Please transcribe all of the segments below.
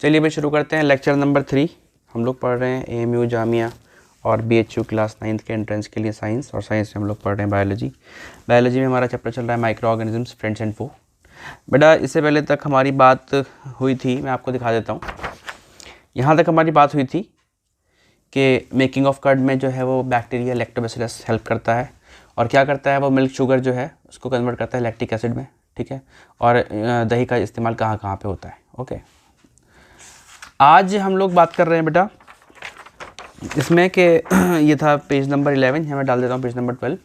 चलिए भाई शुरू करते हैं लेक्चर नंबर 3। हम लोग पढ़ रहे हैं AMU जामिया और BHU क्लास 9th के एंट्रेंस के लिए साइंस, और साइंस में हम लोग पढ़ रहे हैं बायोलॉजी में हमारा चैप्टर चल रहा है माइक्रो ऑर्गेनिजम्स, फ्रेंड्स एंड फो। बेटा इससे पहले तक हमारी बात हुई थी, मैं आपको दिखा देता हूँ। यहाँ तक हमारी बात हुई थी कि मेकिंग ऑफ कर्ड में जो है वो बैक्टीरिया लैक्टोबैसिलस हेल्प करता है, और क्या करता है वो मिल्क शुगर जो है उसको कन्वर्ट करता है लैक्टिक एसिड में, ठीक है। और दही का इस्तेमाल कहाँ कहाँ पे होता है। ओके, आज हम लोग बात कर रहे हैं बेटा इसमें कि ये था पेज नंबर 11, यहाँ मैं डाल देता हूँ पेज नंबर 12।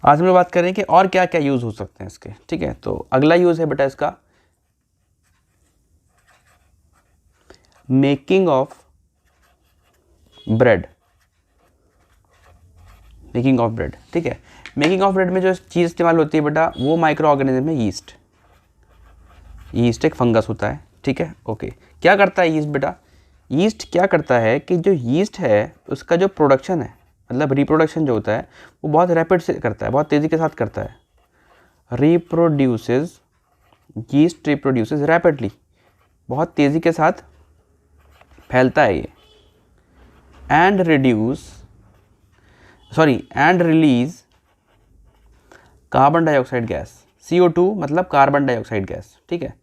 आज हम लोग बात कर रहे हैं कि और क्या क्या यूज़ हो सकते हैं इसके, ठीक है। तो अगला यूज़ है बेटा इसका making of bread. Making of bread, ठीक है। मेकिंग ऑफ ब्रेड में जो चीज़ इस्तेमाल होती है बेटा वो माइक्रो ऑर्गेनिज्म है यीस्ट। यीस्ट एक फंगस होता है, ठीक है। ओके, क्या करता है यीस्ट बेटा? यीस्ट क्या करता है कि जो यीस्ट है उसका जो प्रोडक्शन है, मतलब रिप्रोडक्शन जो होता है वो बहुत रैपिड से करता है, बहुत तेज़ी के साथ करता है। यीस्ट रिप्रोड्यूसेस रैपिडली, बहुत तेज़ी के साथ फैलता है ये। And release carbon dioxide gas, CO2 मतलब कार्बन डाइऑक्साइड गैस, ठीक है।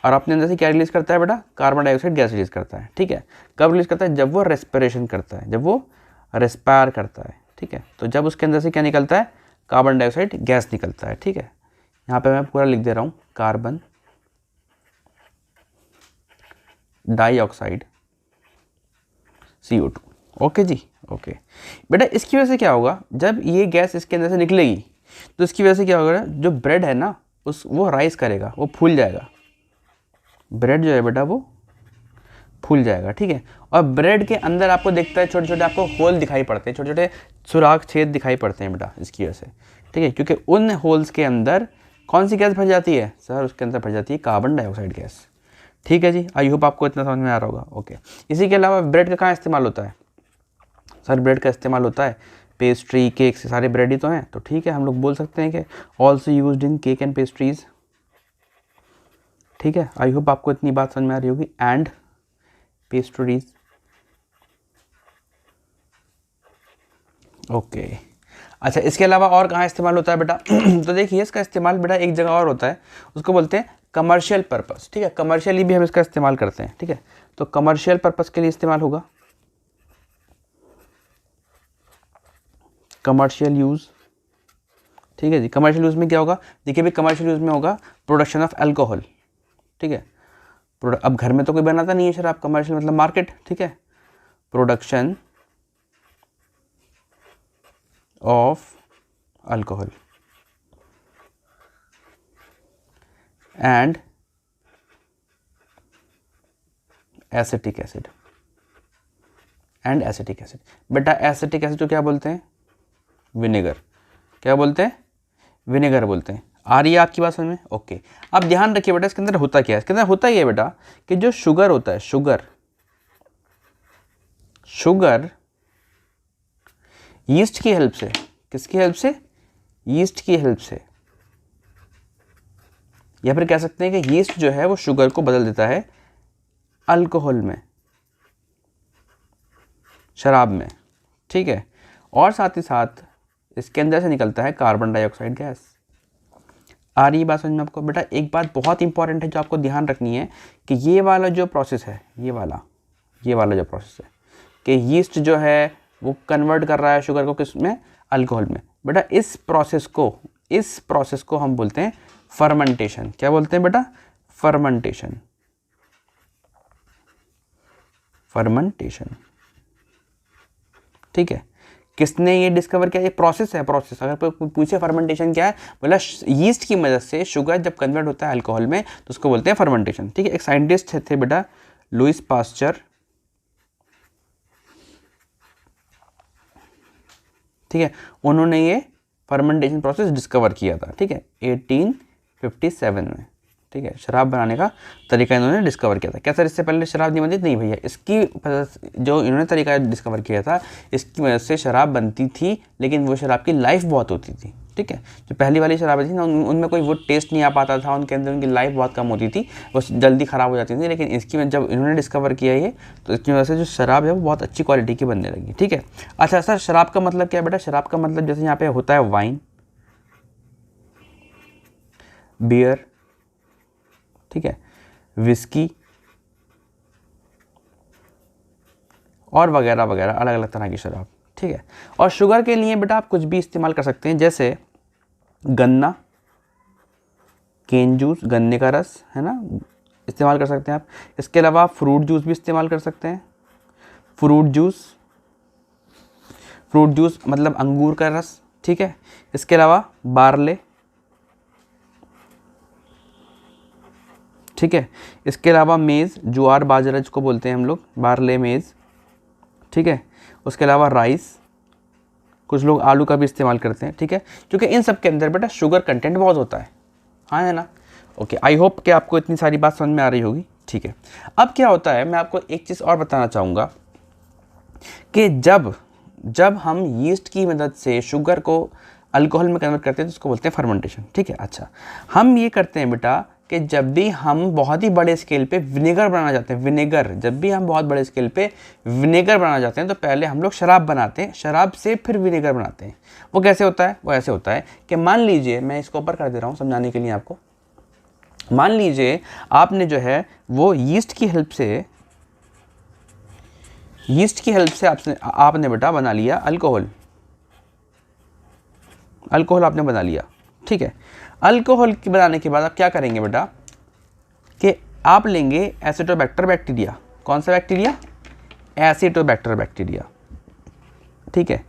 और अपने अंदर से क्या रिलीज़ करता है बेटा? कार्बन डाइऑक्साइड गैस रिलीज़ करता है, ठीक है। कब रिलीज़ करता है? जब वो रेस्पिरेशन करता है, जब वो रेस्पायर करता है, ठीक है। तो जब उसके अंदर से क्या निकलता है? कार्बन डाइऑक्साइड गैस निकलता है, ठीक है। यहाँ पे मैं पूरा लिख दे रहा हूँ, कार्बन डाइऑक्साइड CO2। ओके जी, ओके बेटा। इसकी वजह से क्या होगा, जब ये गैस इसके अंदर से निकलेगी तो इसकी वजह से क्या होगा, जो ब्रेड है ना वो राइज करेगा, वो फूल जाएगा। ब्रेड जो है बेटा वो फूल जाएगा, ठीक है। और ब्रेड के अंदर आपको दिखता है छोटे छोटे आपको होल दिखाई पड़ते हैं, छोटे छोटे सुराख छेद दिखाई पड़ते हैं बेटा इसकी वजह से, ठीक है। क्योंकि उन होल्स के अंदर कौन सी गैस भर जाती है सर? उसके अंदर भर जाती है कार्बन डाइऑक्साइड गैस, ठीक है जी। आई होप आपको इतना समझ में आ रहा होगा। ओके, इसी के अलावा ब्रेड का कहाँ इस्तेमाल होता है सर? ब्रेड का इस्तेमाल होता है पेस्ट्री, केक से, सारे ब्रेड ही तो हैं, तो ठीक है हम लोग बोल सकते हैं कि also used in cake and pastries, ठीक है। आई होप आपको इतनी बात समझ में आ रही होगी। And pastries, okay. अच्छा, इसके अलावा और कहाँ इस्तेमाल होता है बेटा? तो देखिए इसका इस्तेमाल बेटा एक जगह और होता है, उसको बोलते हैं कमर्शियल पर्पस, ठीक है। कमर्शियली भी हम इसका इस्तेमाल करते हैं, ठीक है। तो कमर्शियल पर्पस के लिए इस्तेमाल होगा, कमर्शियल यूज़, ठीक है जी। कमर्शियल यूज़ में क्या होगा? देखिए भाई कमर्शियल यूज़ में होगा प्रोडक्शन ऑफ अल्कोहल, ठीक है। अब घर में तो कोई बनाता नहीं है शराब, कमर्शियल मतलब मार्केट, ठीक है। Production of alcohol and acetic acid, बेटा एसिटिक एसिड को क्या बोलते हैं? विनेगर। क्या बोलते हैं? विनेगर बोलते हैं। आ रही है आपकी बात समझ में? ओके, अब ध्यान रखिए बेटा इसके अंदर होता क्या है। इसके अंदर होता ही है बेटा कि जो शुगर होता है, शुगर यीस्ट की हेल्प से, किसकी हेल्प से? यीस्ट की हेल्प से, या फिर कह सकते हैं कि यीस्ट जो है वो शुगर को बदल देता है अल्कोहल में, शराब में, ठीक है। और साथ ही साथ इसके अंदर से निकलता है कार्बन डाइऑक्साइड गैस। आ रही बात समझ में आपको? बेटा एक बात बहुत इंपॉर्टेंट है जो आपको ध्यान रखनी है कि ये वाला जो प्रोसेस है, ये वाला जो प्रोसेस है कि यीस्ट जो है वो कन्वर्ट कर रहा है शुगर को किस में? अल्कोहल में। बेटा इस प्रोसेस को हम बोलते हैं फर्मेंटेशन। क्या बोलते हैं बेटा? फर्मेंटेशन, ठीक है। किसने ये डिस्कवर किया? ये प्रोसेस है, प्रोसेस। अगर पूछे फर्मेंटेशन क्या है, बोला यीस्ट की मदद से शुगर जब कन्वर्ट होता है अल्कोहल में तो उसको बोलते हैं फर्मेंटेशन, ठीक है। एक साइंटिस्ट थे बेटा लुईस पास्चर, ठीक है। उन्होंने ये फर्मेंटेशन प्रोसेस डिस्कवर किया था, ठीक है, 1857 में, ठीक है। शराब बनाने का तरीका इन्होंने डिस्कवर किया था। क्या सर इससे पहले शराब नहीं बनती? नहीं भैया, इसकी जो इन्होंने तरीका डिस्कवर किया था इसकी वजह से शराब बनती थी, लेकिन वो शराब की लाइफ बहुत होती थी, ठीक है। जो पहली वाली शराबें थी ना उनमें कोई वो टेस्ट नहीं आ पाता था, उनके अंदर उनकी लाइफ बहुत कम होती थी, वो जल्दी ख़राब हो जाती थी। लेकिन इसकी में जब इन्होंने डिस्कवर किया ये, तो इसकी वजह से जो शराब है वो बहुत अच्छी क्वालिटी की बनने लगी, ठीक है। अच्छा सर, शराब का मतलब क्या है बेटा? शराब का मतलब जैसे यहाँ पे होता है वाइन, बियर, ठीक है, विस्की और वगैरह वगैरह, अलग अलग तरह की शराब, ठीक है। और शुगर के लिए बेटा आप कुछ भी इस्तेमाल कर सकते हैं, जैसे गन्ना, केन जूस, गन्ने का रस है ना, इस्तेमाल कर सकते हैं आप। इसके अलावा आप फ्रूट जूस भी इस्तेमाल कर सकते हैं। फ्रूट जूस मतलब अंगूर का रस, ठीक है। इसके अलावा बारले, ठीक है। इसके अलावा मेज़, ज्वार बाजरा जिसको बोलते हैं हम लोग, बारले मेज़, ठीक है। उसके अलावा राइस, कुछ लोग आलू का भी इस्तेमाल करते हैं, ठीक है। क्योंकि इन सब के अंदर बेटा शुगर कंटेंट बहुत होता है, हाँ है ना। ओके, आई होप कि आपको इतनी सारी बात समझ में आ रही होगी, ठीक है। अब क्या होता है, मैं आपको एक चीज़ और बताना चाहूँगा कि जब हम यीस्ट की मदद से शुगर को अल्कोहल में कन्वर्ट करते हैं तो उसको बोलते हैं फर्मेंटेशन, ठीक है। अच्छा, हम ये करते हैं बेटा कि जब भी हम बहुत ही बड़े स्केल पे विनेगर बनाना चाहते हैं, विनेगर, जब भी हम बहुत बड़े स्केल पे विनेगर बनाना चाहते हैं तो पहले हम लोग शराब बनाते हैं, शराब से फिर विनेगर बनाते हैं। वो कैसे होता है? वो ऐसे होता है कि मान लीजिए, मैं इसको ऊपर कर दे रहा हूँ समझाने के लिए आपको। मान लीजिए आपने जो है वो यीस्ट की हेल्प से आपने बेटा बना लिया अल्कोहल आपने बना लिया, ठीक है। अल्कोहल की बनाने के बाद आप क्या करेंगे बेटा कि आप लेंगे एसिटोबैक्टर बैक्टीरिया। कौन सा बैक्टीरिया? एसिटोबैक्टर बैक्टीरिया, ठीक है।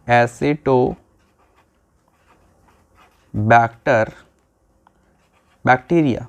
एसिटोबैक्टर बैक्टीरिया,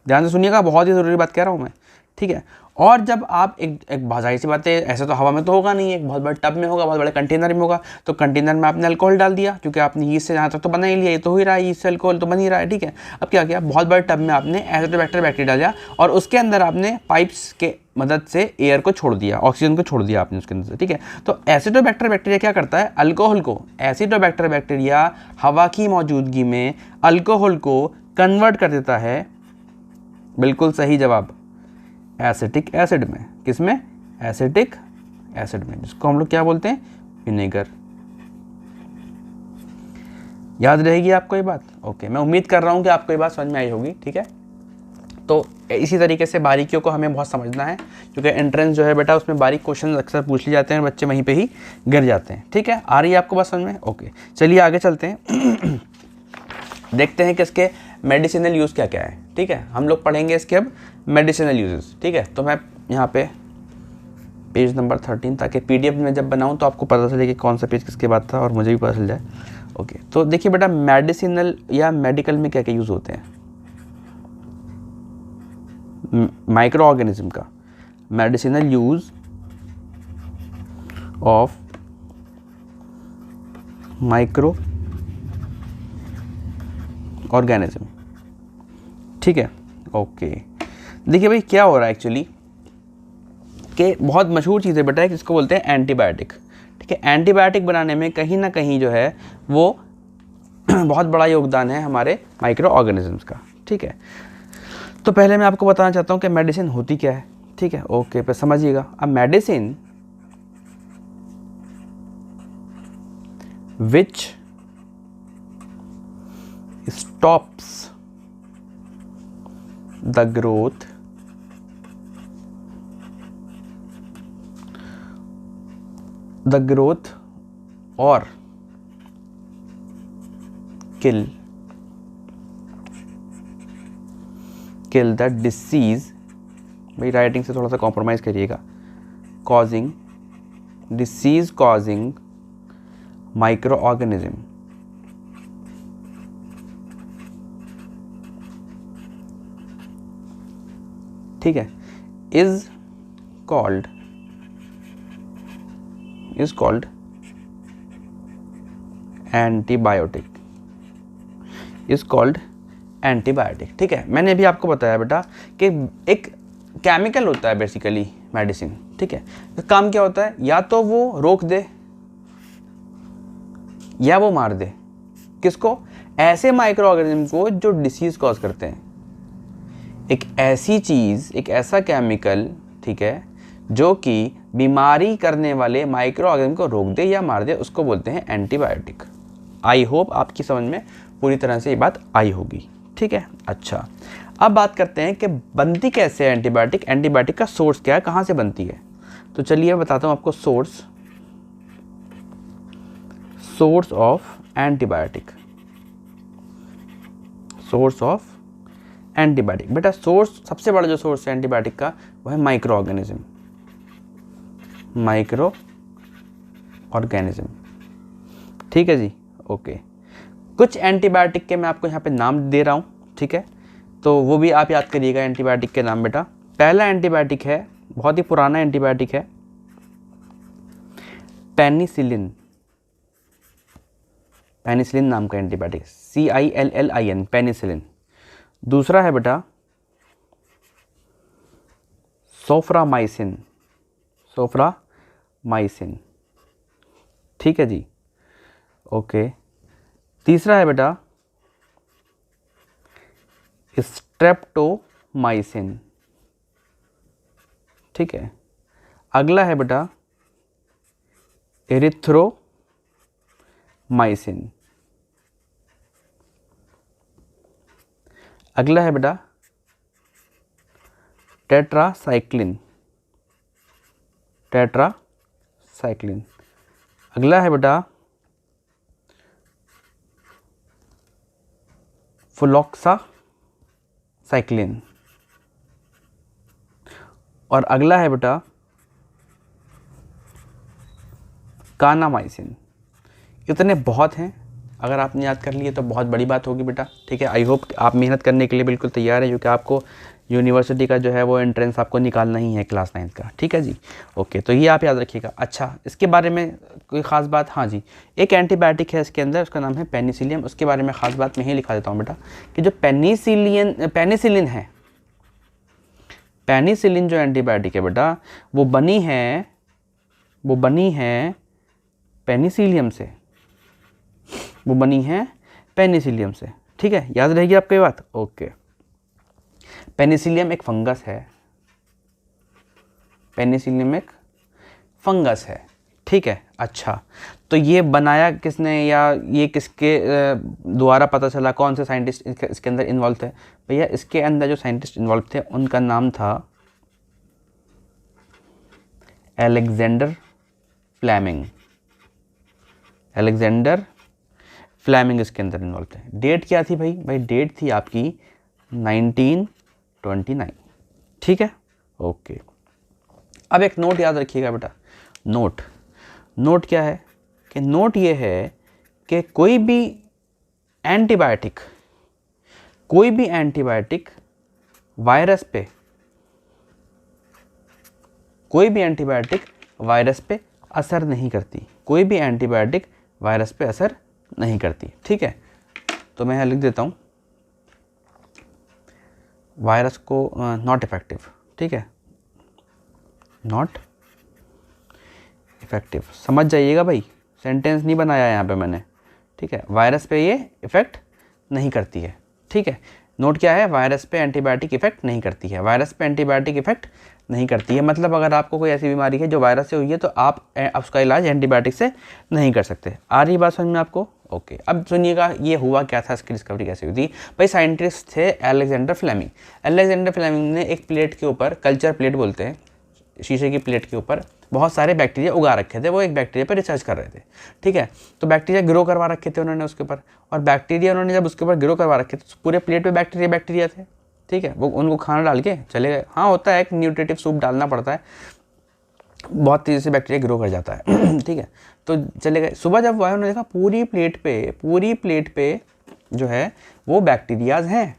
ध्यान से सुनिएगा, बहुत ही ज़रूरी बात कह रहा हूँ मैं, ठीक है। और जब आप एक बाजारी सी बात है, ऐसे तो हवा में तो होगा नहीं, एक बहुत बड़े टब में होगा, बहुत बड़े कंटेनर में होगा, तो कंटेनर में आपने अल्कोहल डाल दिया, क्योंकि आपने यीस्ट से जहाँ तक तो बना ही लिया, ये तो हो ही रहा है, यीस्ट से अल्कोहल तो बन ही रहा है, ठीक है। अब क्या किया, बहुत बड़े टब में आपने एसिटोबैक्टर बैक्टीरिया डाला और उसके अंदर आपने पाइप्स के मदद से एयर को छोड़ दिया, ऑक्सीजन को छोड़ दिया आपने उसके अंदर से, ठीक है। तो एसिटोबैक्टर बैक्टीरिया क्या करता है? अल्कोहल को, एसिटोबैक्टर बैक्टीरिया हवा की मौजूदगी में अल्कोहल को कन्वर्ट कर देता है, बिल्कुल सही जवाब, एसिटिक एसिड में। किस में? एसिटिक एसिड में, जिसको हम लोग क्या बोलते हैं? विनेगर। याद रहेगी आपको ये बात? ओके, मैं उम्मीद कर रहा हूँ कि आपको ये बात समझ में आई होगी, ठीक है। तो इसी तरीके से बारीकियों को हमें बहुत समझना है, क्योंकि एंट्रेंस जो है बेटा उसमें बारीक क्वेश्चन अक्सर पूछ लिए जाते हैं, बच्चे वहीं पे ही गिर जाते हैं, ठीक है। आ रही है आपको बात समझ में? ओके, चलिए आगे चलते हैं। देखते हैं कि इसके मेडिसिनल यूज़ क्या क्या है, ठीक है। हम लोग पढ़ेंगे इसके अब मेडिसिनल यूजेस, ठीक है। तो मैं यहाँ पे पेज नंबर 13, ताकि PDF में जब बनाऊँ तो आपको पता चले कि कौन सा पेज किसके बाद था और मुझे भी पता चल जाए। ओके, तो देखिए बेटा, मेडिसिनल या मेडिकल में क्या क्या यूज़ होते हैं माइक्रो ऑर्गेनिज्म का। Medicinal use of micro organism, ठीक है। ओके, देखिए भाई क्या हो रहा है एक्चुअली कि बहुत मशहूर चीज़ है बेटा, इसको बोलते हैं एंटीबायोटिक, ठीक है। एंटीबायोटिक बनाने में कहीं ना कहीं जो है वो बहुत बड़ा योगदान है हमारे माइक्रो ऑर्गेनिजम्स का, ठीक है। तो पहले मैं आपको बताना चाहता हूँ कि मेडिसिन होती क्या है, ठीक है। ओके, पर समझिएगा, अब medicine which stops the growth or kill the disease, भाई राइटिंग से थोड़ा सा कॉम्प्रोमाइज़ करिएगा, disease causing microorganism, ठीक है, is called एंटीबायोटिक, ठीक है। मैंने अभी आपको बताया बेटा कि एक केमिकल होता है बेसिकली मेडिसिन, ठीक है। तो काम क्या होता है? या तो वो रोक दे या वो मार दे। किसको? ऐसे माइक्रो ऑर्गेनिज्म को जो डिसीज़ कॉज करते हैं। एक ऐसी चीज़, एक ऐसा केमिकल, ठीक है, जो कि बीमारी करने वाले माइक्रो ऑर्गेनिज्म को रोक दे या मार दे, उसको बोलते हैं एंटीबायोटिक। आई होप आपकी समझ में पूरी तरह से ये बात आई होगी, ठीक है। अच्छा, अब बात करते हैं कि बनती कैसे है एंटीबायोटिक, एंटीबायोटिक का सोर्स क्या है, कहाँ से बनती है। तो चलिए बताता हूँ आपको source of antibiotic. Source of antibiotic, बेटा सोर्स, सबसे बड़ा जो सोर्स है एंटीबायोटिक का वो है माइक्रो ऑर्गेनिज्म। माइक्रो ऑर्गेनिज्म, ठीक है जी, ओके। कुछ एंटीबायोटिक के मैं आपको यहाँ पे नाम दे रहा हूँ, ठीक है, तो वो भी आप याद करिएगा एंटीबायोटिक के नाम बेटा। पहला एंटीबायोटिक है, बहुत ही पुराना एंटीबायोटिक है, पेनिसिलिन। पेनिसिलिन नाम का एंटीबायोटिक, CILLIN, पेनिसिलिन। दूसरा है बेटा सोफ्रामाइसिन। सोफ्रामाइसिन, ठीक है जी, ओके। तीसरा है बेटा स्ट्रेप्टोमाइसिन, ठीक है। अगला है बेटा एरिथ्रोमाइसिन। अगला है बेटा टेट्रासाइक्लिन। टेट्रासाइक्लिन। अगला है बेटा फ्लोक्सासाइक्लिन। और अगला है बेटा कानामाइसिन। इतने बहुत हैं, अगर आपने याद कर लिए तो बहुत बड़ी बात होगी बेटा, ठीक है। आई होप आप मेहनत करने के लिए बिल्कुल तैयार हैं, क्योंकि आपको यूनिवर्सिटी का जो है वो एंट्रेंस आपको निकालना ही है क्लास 9 का, ठीक है जी, ओके। तो ये आप याद रखिएगा। अच्छा, इसके बारे में कोई ख़ास बात, हाँ जी, एक एंटीबायोटिक है इसके अंदर, उसका नाम है पेनिसिलियम। उसके बारे में ख़ास बात मैं ही लिखा देता हूँ बेटा, कि जो पेनिसिलिन है, पेनिसिलिन जो एंटीबायोटिक है बेटा, वो बनी है पेनिसिलियम से। वो बनी है पेनिसिलियम से, ठीक है, याद रहेगी आपको ये बात, ओके। पेनिसिलियम एक फंगस है, पेनिसिलियम एक फंगस है, ठीक है। अच्छा, तो ये बनाया किसने या ये किसके द्वारा पता चला, कौन से साइंटिस्ट इसके अंदर इन्वॉल्व थे? भैया इसके अंदर जो साइंटिस्ट इन्वॉल्व थे उनका नाम था अलेक्जेंडर फ्लेमिंग। अलेक्जेंडर फ्लेमिंग इसके अंदर इन्वॉल्व थे। डेट क्या थी भाई डेट थी आपकी 1929, ठीक है, ओके। अब एक नोट याद रखिएगा बेटा, नोट क्या है कि नोट ये है कि कोई भी एंटीबायोटिक वायरस पे असर नहीं करती। कोई भी एंटीबायोटिक वायरस पे असर नहीं करती, ठीक है। तो मैं यहाँ लिख देता हूँ वायरस को नॉट इफेक्टिव, ठीक है, नॉट इफेक्टिव। समझ जाइएगा भाई, सेंटेंस नहीं बनाया यहाँ पे मैंने, ठीक है। वायरस पे ये इफ़ेक्ट नहीं करती है, ठीक है। नोट क्या है? वायरस पे एंटीबायोटिक इफेक्ट नहीं करती है। वायरस पे एंटीबायोटिक इफेक्ट नहीं करती है मतलब अगर आपको कोई ऐसी बीमारी है जो वायरस से हुई है तो आप उसका इलाज एंटीबायोटिक से नहीं कर सकते। आ रही बात समझ में आपको? ओके। अब सुनिएगा ये हुआ क्या था, इसकी डिस्कवरी कैसे हुई थी। भाई साइंटिस्ट थे अलेक्जेंडर फ्लेमिंग। अलेक्जेंडर फ्लेमिंग ने एक प्लेट के ऊपर, कल्चर प्लेट बोलते हैं, शीशे की प्लेट के ऊपर बहुत सारे बैक्टीरिया उगा रखे थे। वो एक बैक्टीरिया पर रिसर्च कर रहे थे, ठीक है। तो बैक्टीरिया ग्रो करवा रखे थे उन्होंने उसके ऊपर, और बैक्टीरिया उन्होंने जब उसके ऊपर ग्रो करवा रखे थे तो पूरे प्लेट पे बैक्टीरिया थे, ठीक है। वो उनको खाना डाल के चले गए। हाँ होता है, एक न्यूट्रिटिव सूप डालना पड़ता है, बहुत तेज़ी से बैक्टीरिया ग्रो कर जाता है ठीक है। तो चले गए। सुबह जब आए उन्होंने देखा पूरी प्लेट पे जो है वो बैक्टीरियाज हैं,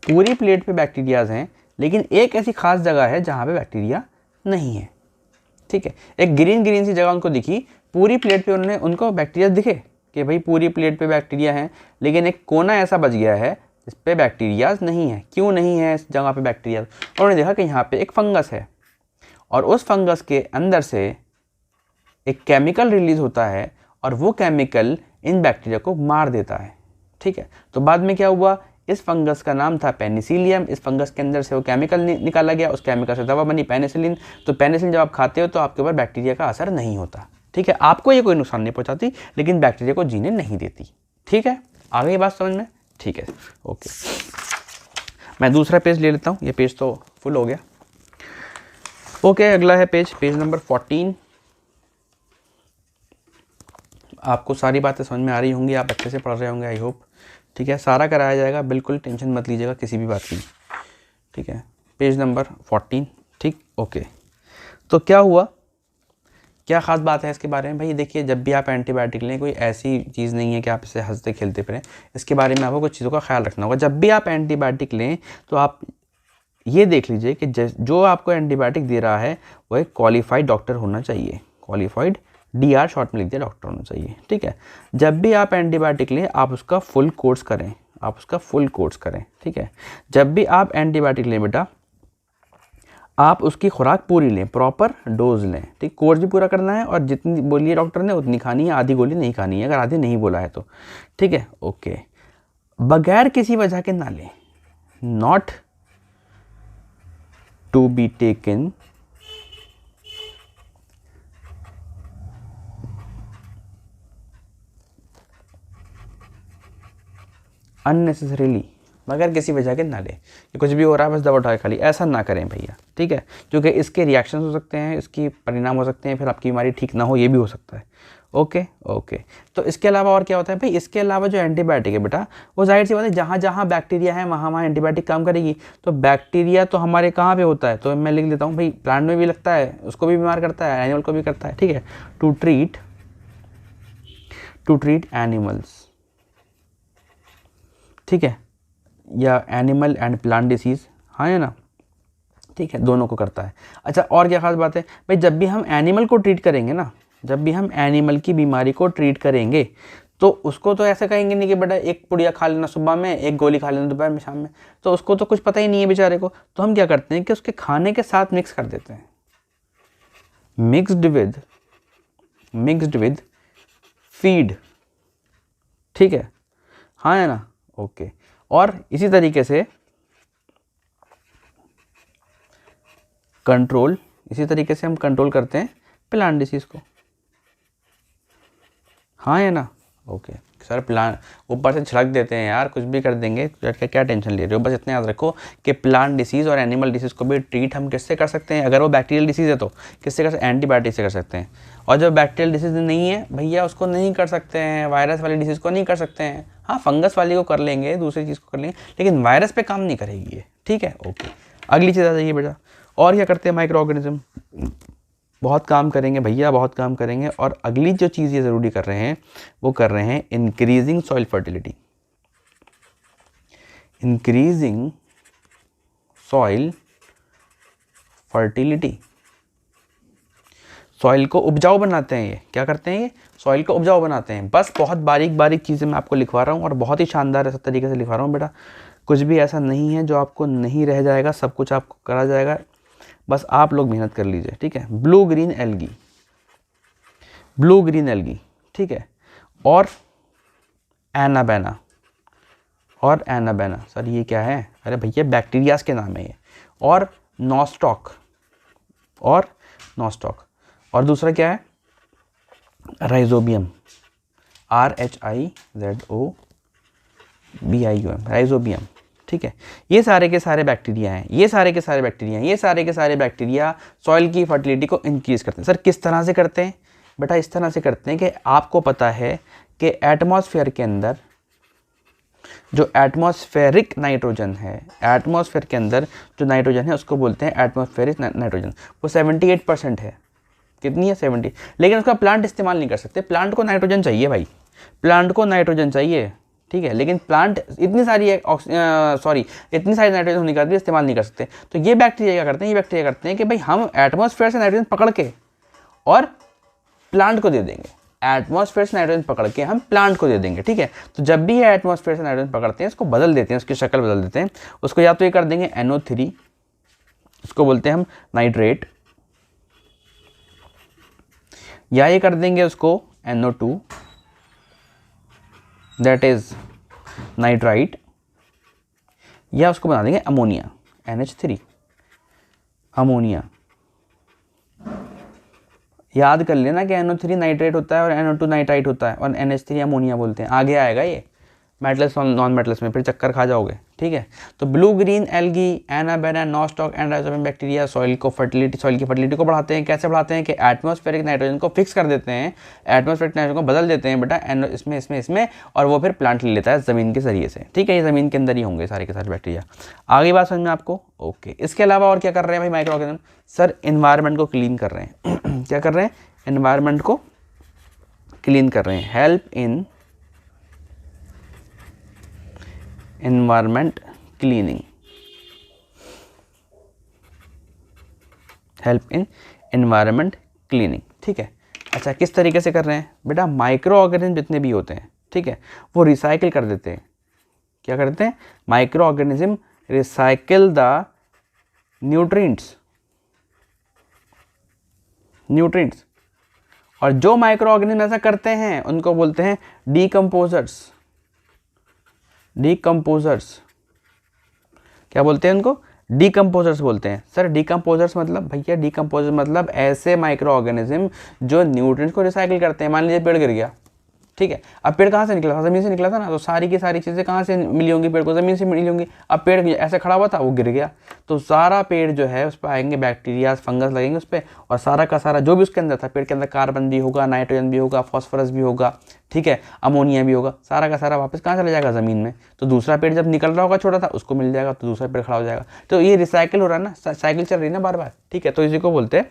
पूरी प्लेट पे बैक्टीरियाज हैं, लेकिन एक ऐसी खास जगह है जहाँ पे बैक्टीरिया नहीं है, ठीक है। एक ग्रीन सी जगह उनको दिखी, पूरी प्लेट पे उनको बैक्टीरिया दिखे कि भाई पूरी प्लेट पे बैक्टीरिया हैं, लेकिन एक कोना ऐसा बच गया है जिस पे बैक्टीरियाज नहीं है। क्यों नहीं है इस जगह पे बैक्टीरिया? उन्होंने देखा कि यहाँ पे एक फंगस है और उस फंगस के अंदर से एक केमिकल रिलीज होता है और वो केमिकल इन बैक्टीरिया को मार देता है, ठीक है। तो बाद में क्या हुआ, इस फंगस का नाम था पेनिसिलियम, इस फंगस के अंदर से वो केमिकल निकाला गया, उस केमिकल से दवा बनी पेनिसिलिन। तो पेनिसिलिन जब आप खाते हो तो आपके ऊपर बैक्टीरिया का असर नहीं होता, ठीक है। आपको ये कोई नुकसान नहीं पहुंचाती, लेकिन बैक्टीरिया को जीने नहीं देती, ठीक है। आ गई बात समझ में, ठीक है, ओके। मैं दूसरा पेज ले लेता हूँ, ये पेज तो फुल हो गया। ओके, अगला है पेज नंबर 14। आपको सारी बातें समझ में आ रही होंगी, आप अच्छे से पढ़ रहे होंगे, आई होप, ठीक है। सारा कराया जाएगा, बिल्कुल टेंशन मत लीजिएगा किसी भी बात की, ठीक है। पेज नंबर 14, ठीक, ओके। तो क्या हुआ, क्या ख़ास बात है इसके बारे में भाई? देखिए, जब भी आप एंटीबायोटिक लें, कोई ऐसी चीज़ नहीं है कि आप इसे हंसते खेलते फिरें। इसके बारे में आपको कुछ चीज़ों का ख्याल रखना होगा। जब भी आप एंटीबायोटिक लें तो आप ये देख लीजिए कि जो आपको एंटीबायोटिक दे रहा है वो एक क्वालिफाइड डॉक्टर होना चाहिए, क्वालिफाइड, DR शॉर्ट में लिख दिया, डॉक्टर होना चाहिए, ठीक है। जब भी आप एंटीबायोटिक लें आप उसका फुल कोर्स करें, आप उसका फुल कोर्स करें, ठीक है। जब भी आप एंटीबायोटिक लें बेटा, आप उसकी खुराक पूरी लें, प्रॉपर डोज लें, ठीक। कोर्स भी पूरा करना है और जितनी बोली है डॉक्टर ने उतनी खानी है, आधी गोली नहीं खानी है अगर आधी नहीं बोला है तो, ठीक है, ओके। बगैर किसी वजह के ना लें, not to be taken unnecessarily, मगर किसी वजह के ना ले, कि कुछ भी हो रहा है बस दवा उठा के खा ली, ऐसा ना करें भैया, ठीक है। क्योंकि इसके रिएक्शन हो सकते हैं, इसकी परिणाम हो सकते हैं, फिर आपकी बीमारी ठीक ना हो, ये भी हो सकता है, ओके ओके। तो इसके अलावा और क्या होता है भाई? इसके अलावा जो एंटीबायोटिक है बेटा, वो जाहिर सी बात है जहाँ जहाँ बैक्टीरिया है वहाँ वहाँ एंटीबायोटिक काम करेगी। तो बैक्टीरिया तो हमारे कहाँ पे होता है? तो मैं लिख देता हूँ भाई, प्लांट में भी लगता है, उसको भी बीमार करता है, एनिमल को भी करता है, ठीक है। टू ट्रीट एनिमल्स, ठीक है, या एनिमल एंड प्लांट डिसीज़, हाँ है ना, ठीक है, दोनों को करता है। अच्छा, और क्या खास बात है भाई? जब भी हम एनिमल को ट्रीट करेंगे ना, जब भी हम एनिमल की बीमारी को ट्रीट करेंगे तो उसको तो ऐसा कहेंगे नहीं कि बेटा एक पुड़िया खा लेना सुबह में, एक गोली खा लेना दोपहर में, शाम में, तो उसको तो कुछ पता ही नहीं है बेचारे को। तो हम क्या करते हैं कि उसके खाने के साथ मिक्स कर देते हैं, मिक्स्ड विद फीड, ठीक है, हाँ है ना, ओके। और इसी तरीके से हम कंट्रोल करते हैं प्लांट डिसीज़ को, हाँ है ना, ओके। सर प्लांट ऊपर से छिड़क देते हैं यार, कुछ भी कर देंगे, क्या टेंशन ले रहे हो? बस इतना याद रखो कि प्लांट डिसीज़ और एनिमल डिसीज़ को भी ट्रीट हम किससे कर सकते हैं? अगर वो बैक्टीरियल डिसीज़ है तो किससे कर सकते हैं? एंटीबायोटिक से कर सकते हैं। और जब बैक्टीरियल डिसीज़ नहीं है भैया, उसको नहीं कर सकते हैं, वायरस वाली डिसीज़ को नहीं कर सकते हैं। हाँ, फंगस वाली को कर लेंगे, दूसरी चीज़ को कर लेंगे, लेकिन वायरस पे काम नहीं करेगी ये, ठीक है, ओके। अगली चीज़ आ जाइए बेटा, और क्या करते हैं माइक्रो ऑर्गेनिज्म? बहुत काम करेंगे भैया, बहुत काम करेंगे। और अगली जो चीज़ ये ज़रूरी कर रहे हैं, वो कर रहे हैं increasing soil fertility, increasing soil fertility. Soil को उपजाऊ बनाते हैं ये, क्या करते हैं ये? सॉइल को उपजाऊ बनाते हैं। बस बहुत बारीक बारीक चीज़ें मैं आपको लिखवा रहा हूँ और बहुत ही शानदार ऐसा तरीके से लिखवा रहा हूँ बेटा, कुछ भी ऐसा नहीं है जो आपको नहीं रह जाएगा, सब कुछ आपको करा जाएगा, बस आप लोग मेहनत कर लीजिए, ठीक है। ब्लू ग्रीन एल्गी, ठीक है, और एनाबेना, सर ये क्या है? अरे भैया बैक्टीरियाज के नाम है ये। और नॉस्टॉक, और दूसरा क्या है? राइजोबियम, RHIZOBIUM, राइजोबियम, ठीक है। ये सारे के सारे बैक्टीरिया सॉइल की फर्टिलिटी को इंक्रीज करते हैं। सर किस तरह से करते हैं बेटा? इस तरह से करते हैं कि आपको पता है कि एटमॉस्फेयर के अंदर जो एटमॉस्फेरिक नाइट्रोजन है, एटमॉस्फेयर के अंदर जो नाइट्रोजन है उसको बोलते हैं एटमॉस्फेरिक नाइट्रोजन। वो 78% है। कितनी है? 70। लेकिन उसका प्लांट इस्तेमाल नहीं कर सकते। प्लांट को नाइट्रोजन चाहिए भाई, प्लांट को नाइट्रोजन चाहिए, ठीक है। लेकिन प्लांट इतनी सारी नाइट्रोजन होने के बाद भी इस्तेमाल नहीं कर सकते। तो ये बैक्टीरिया क्या करते हैं? कि भाई हम एटमॉस्फेयर से नाइट्रोजन पकड़ के और प्लांट को दे देंगे, एटमॉस्फेयर से नाइट्रोजन पकड़ के हम प्लांट को दे देंगे, ठीक है। तो जब भी ये एटमॉस्फेयर से नाइट्रोजन पकड़ते हैं, इसको बदल देते हैं, उसकी शक्ल बदल देते हैं। उसको या तो ये कर देंगे NO3, उसको बोलते हैं हम नाइट्रेट, या ये कर देंगे उसको NO2 दैट इज नाइट्राइट, या उसको बना देंगे अमोनिया NH3 अमोनिया। याद कर लेना कि NO3 नाइट्रेट होता है और NO2 नाइट्राइट होता है और NH3 अमोनिया बोलते हैं। आगे आएगा ये मेटल्स और नॉन मेटल्स में, फिर चक्कर खा जाओगे, ठीक है। तो blue green algae, anabaena, nostoc and rhizobium bacteria soil की फर्टिलिटी को बढ़ाते हैं। कैसे बढ़ाते हैं कि एटमॉस्फेरिक नाइट्रोजन को फिक्स कर देते हैं, एटमॉस्फेरिक नाइट्रोजन को बदल देते हैं बेटा इसमें और वो फिर प्लांट ले लेता है ज़मीन के जरिए से, ठीक है। ये ज़मीन के अंदर ही होंगे सारे के सारे बैक्टीरिया। आगे बात समझ में आपको? ओके। इसके अलावा और क्या कर रहे हैं भाई माइक्रो ऑर्गेनिज्म? सर इन्वायरमेंट को क्लीन कर रहे हैं क्या कर रहे हैं? एनवायरनमेंट को क्लीन कर रहे हैं। Help in environment cleaning, help in environment cleaning, ठीक है। अच्छा, किस तरीके से कर रहे हैं बेटा? माइक्रो ऑर्गेनिज्म जितने भी होते हैं, ठीक है, वो रिसाइकिल कर देते हैं। क्या करते हैं? Micro organism recycle the nutrients और जो माइक्रो ऑर्गेनिज्म ऐसा करते हैं उनको बोलते हैं डीकम्पोजर्स। क्या बोलते हैं उनको? डीकम्पोजर्स बोलते हैं। सर डीकम्पोजर्स मतलब? भैया डीकम्पोजर मतलब ऐसे माइक्रो ऑर्गेनिज्म जो न्यूट्रिएंट्स को रिसाइकिल करते हैं। मान लीजिए पेड़ गिर गया, ठीक है, अब पेड़ कहाँ से निकला था? ज़मीन से निकला था ना, तो सारी की सारी चीज़ें कहाँ से मिली होंगी पेड़ को? ज़मीन से मिली होंगी। अब पेड़ ऐसे खड़ा हुआ था, वो गिर गया, तो सारा पेड़ जो है उस पर आएंगे बैक्टीरिया, फंगस लगेंगे उस पर, और सारा का सारा जो भी उसके अंदर था, पेड़ के अंदर कार्बन भी होगा, नाइट्रोजन भी होगा, फॉस्फोरस भी होगा, ठीक है, अमोनिया भी होगा, सारा का सारा वापस कहाँ चला जाएगा? ज़मीन में। तो दूसरा पेड़ जब निकल रहा होगा छोटा था, उसको मिल जाएगा, तो दूसरा पेड़ खड़ा हो जाएगा। तो ये रिसाइकिल हो रहा है ना, साइकिल चल रही है ना बार बार, ठीक है। तो इसी को बोलते हैं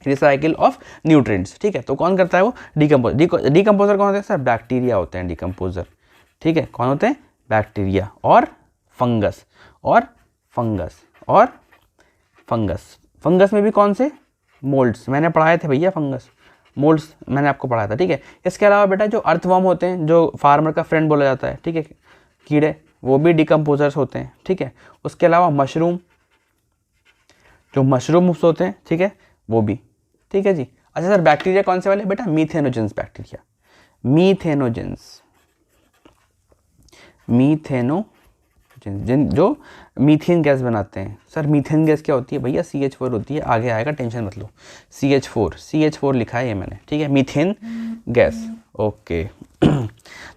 रिसाइकिल ऑफ न्यूट्रिएंट्स, ठीक है। तो कौन करता है वो? डीकम्पोजर कौन होते हैं? सर बैक्टीरिया होते हैं डीकम्पोजर, ठीक है। कौन होते हैं? बैक्टीरिया और फंगस फंगस में भी कौन से? मोल्ड्स। मैंने पढ़ाए थे भैया, फंगस मोल्ड्स मैंने आपको पढ़ाया था, ठीक है। इसके अलावा बेटा जो अर्थवर्म होते हैं, जो फार्मर का फ्रेंड बोला जाता है, ठीक है, कीड़े, वो भी डीकम्पोजर्स होते हैं, ठीक है। उसके अलावा मशरूम, जो मशरूम्स होते हैं, ठीक है, वो भी, ठीक है जी। अच्छा सर बैक्टीरिया कौन से वाले? बेटा मीथेनोजेंस बैक्टीरिया, मीथेनोजेंस जो मीथेन गैस बनाते हैं। सर मीथेन गैस क्या होती है? भैया CH4 होती है। आगे आएगा, टेंशन मत लो। CH4 लिखा है ये मैंने, ठीक है, मीथेन गैस, ओके।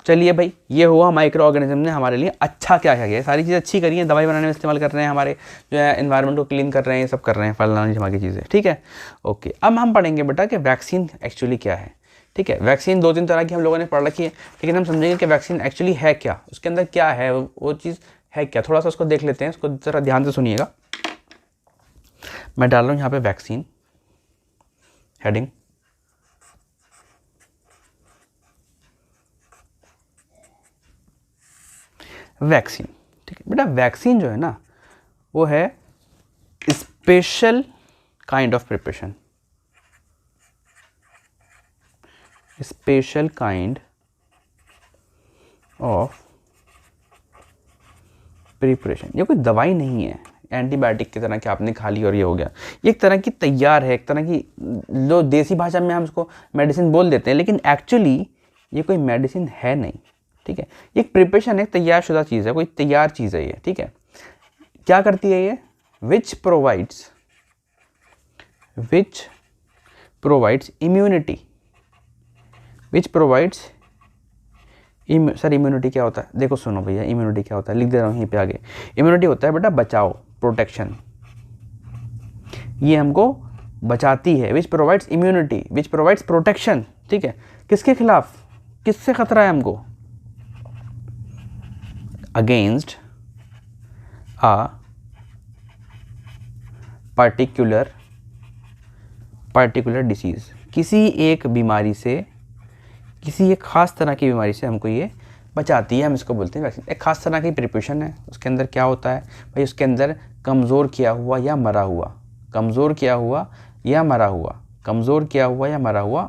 चलिए भाई, ये हुआ माइक्रो ऑर्गेनिज्म ने हमारे लिए अच्छा क्या क्या किया। सारी चीज़ें अच्छी करी हैं, दवाई बनाने में इस्तेमाल कर रहे हैं, हमारे जो है एनवायरनमेंट को क्लीन कर रहे हैं, ये सब कर रहे हैं, फलाना जमा चीज़ें, ठीक है, ओके। अब हम पढ़ेंगे बेटा कि वैक्सीन एक्चुअली क्या है, ठीक है। वैक्सीन 2-3 तरह की हम लोगों ने पढ़ रखी है, लेकिन हम समझेंगे कि वैक्सीन एक्चुअली है क्या, उसके अंदर क्या है, वो चीज़ है क्या, थोड़ा सा उसको देख लेते हैं। उसको ज़रा ध्यान से सुनिएगा। मैं डाल रहा हूँ यहाँ पे वैक्सीन हेडिंग, वैक्सीन, ठीक है बेटा। वैक्सीन जो है ना, वो है special kind of preparation, special kind of preparation. ये कोई दवाई नहीं है एंटीबायोटिक की तरह कि आपने खा ली और ये हो गया। ये एक तरह की तैयार है, एक तरह की, जो देसी भाषा में हम उसको मेडिसिन बोल देते हैं, लेकिन एक्चुअली ये कोई मेडिसिन है नहीं, ठीक है। ये एक प्रिपरेशन है, तैयार शुदा चीज़ है, कोई तैयार चीज़ है ये, ठीक है। क्या करती है ये? Which provides immunity, sir immunity क्या होता है? देखो सुनो भैया, इम्यूनिटी क्या होता है, लिख दे रहा हूँ यहीं पे आगे। इम्यूनिटी होता है बेटा बचाव, प्रोटेक्शन, ये हमको बचाती है। Which provides immunity, which provides protection, ठीक है। किसके खिलाफ? किससे खतरा है हमको? अगेंस्ट अ पर्टिकुलर डिसीज, किसी एक बीमारी से, किसी एक खास तरह की बीमारी से हमको ये बचाती है, हम इसको बोलते हैं वैक्सीन। एक खास तरह की प्रिपरेशन है। उसके अंदर क्या होता है भाई? उसके अंदर कमज़ोर किया हुआ या मरा हुआ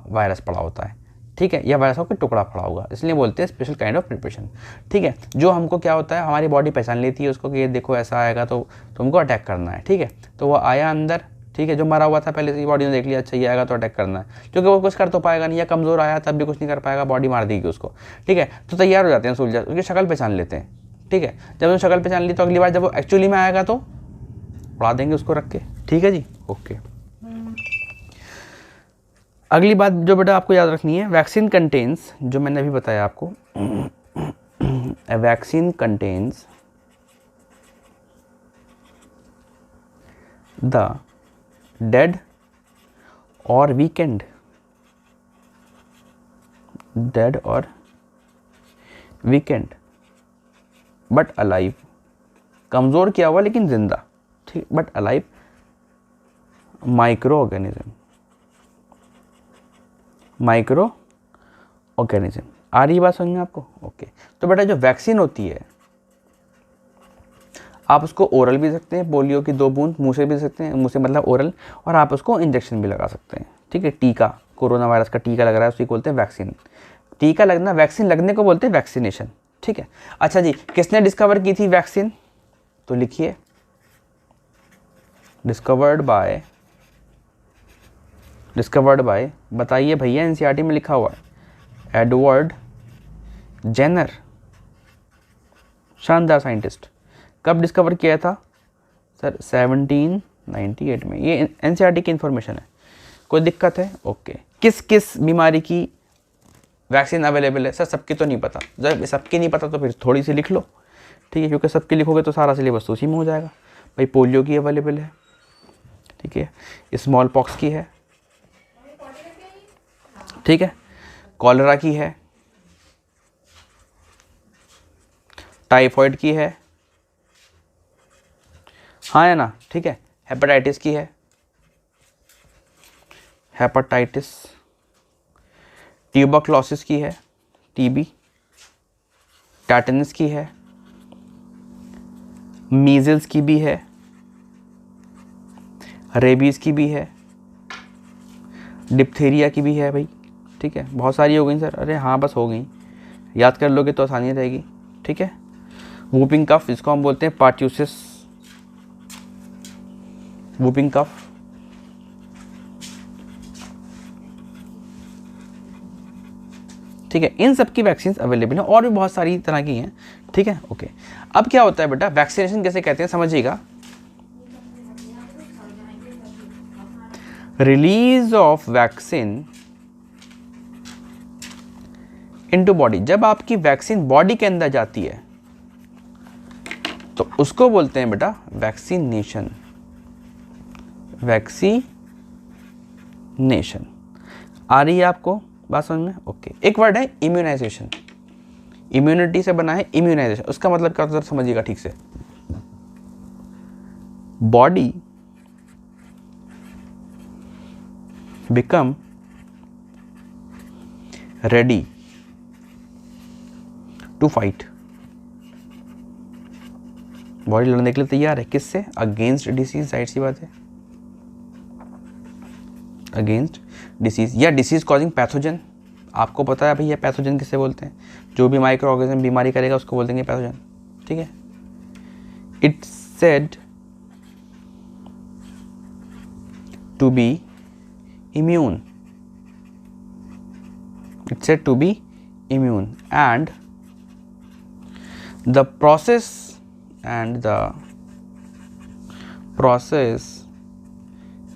वायरस पड़ा होता है, ठीक है, या वायरसों का टुकड़ा पड़ा होगा, इसलिए बोलते हैं स्पेशल काइंड ऑफ प्रिपरेशन, ठीक है। जो हमको क्या होता है, हमारी बॉडी पहचान लेती है उसको कि ये देखो ऐसा आएगा तो तुमको अटैक करना है, ठीक है। तो वो आया अंदर, ठीक है, जो मरा हुआ था पहले से ही बॉडी ने देख लिया, अच्छा ये आएगा तो अटैक करना है, क्योंकि वो कुछ कर तो पाएगा नहीं, या कमज़ोर आया तब भी कुछ नहीं कर पाएगा, बॉडी मार देगी उसको, ठीक है। तो तैयार हो जाते हैं सोल्जर, उसकी शक्ल पहचान लेते हैं, ठीक है। जब उन्होंने शक्ल पहचान ली तो अगली बार जब वो एक्चुअली में आएगा तो उड़ा देंगे उसको रख के, ठीक है जी, ओके। अगली बात जो बेटा आपको याद रखनी है, वैक्सीन कंटेन्स, जो मैंने अभी बताया आपको, वैक्सीन कंटेन्स द डेड और वीकेंड, डेड और वीकेंड बट अलाइव, कमज़ोर किया हुआ लेकिन जिंदा, ठीक, but alive microorganism, microorganism. आ रही बात समझ में आपको, ओके। तो बेटा जो वैक्सीन होती है आप उसको ओरल भी सकते हैं, पोलियो की 2 बूंद मुंह से भी सकते हैं, मुंह से मतलब ओरल, और आप उसको इंजेक्शन भी लगा सकते हैं, ठीक है। टीका, कोरोना वायरस का टीका लग रहा है, उसको बोलते हैं वैक्सीन। टीका लगना, वैक्सीन लगने को बोलते हैं वैक्सीनेशन, ठीक है। अच्छा जी, किसने डिस्कवर की थी वैक्सीन, तो लिखिए डिस्कवर्ड बाय, बताइए भैया, एनसीईआरटी में लिखा हुआ है, एडवर्ड जेनर, शानदार साइंटिस्ट। कब डिस्कवर किया था सर, 1798 में। ये एनसीईआरटी की इंफॉर्मेशन है, कोई दिक्कत है, ओके। किस किस बीमारी की वैक्सीन अवेलेबल है सर, सबकी तो नहीं पता, जब सबकी नहीं पता तो फिर थोड़ी सी लिख लो, ठीक है, क्योंकि सबकी लिखोगे तो सारा सिलेबस तो उसी में हो जाएगा। भाई पोलियो की अवेलेबल है, ठीक है, स्मॉल पॉक्स की है, ठीक है, कॉलरा की है, टाइफॉइड की है, हाँ है ना, ठीक है, हेपेटाइटिस की है, हेपेटाइटिस, ट्यूबरक्लोसिस की है, टीबी, टेटनस की है, मीजल्स की भी है, रेबीज की भी है, डिप्थीरिया की भी है भाई, ठीक है। बहुत सारी हो गई सर, अरे हाँ बस हो गई, याद कर लोगे तो आसानी रहेगी, ठीक है। वूपिंग कफ, इसको हम बोलते हैं पार्ट्यूसिस, वूपिंग कफ, ठीक है। इन सब की वैक्सीन अवेलेबल है, और भी बहुत सारी तरह की हैं, ठीक है, ओके। अब क्या होता है बेटा, वैक्सीनेशन कैसे कहते हैं समझिएगा, release of vaccine into body, जब आपकी वैक्सीन बॉडी के अंदर जाती है तो उसको बोलते हैं बेटा वैक्सीनेशन, वैक्सीनेशन। आ रही है आपको बात समझ में, ओके। एक वर्ड है इम्यूनाइजेशन, इम्यूनिटी से बना है इम्यूनाइजेशन, उसका मतलब क्या होता है समझिएगा ठीक से, body become ready to fight, body लड़ने के लिए तैयार है, किससे, अगेंस्ट डिसीज, जाहिर सी बात है, अगेंस्ट डिसीज या डिसीज कॉजिंग पैथोजन। आपको पता है भैया पैथोजन किसे बोलते हैं, जो भी माइक्रो ऑर्गेनिज्म बीमारी करेगा उसको बोल देंगे पैथोजन, ठीक है। It's said to be immune, it's said to be immune, and the process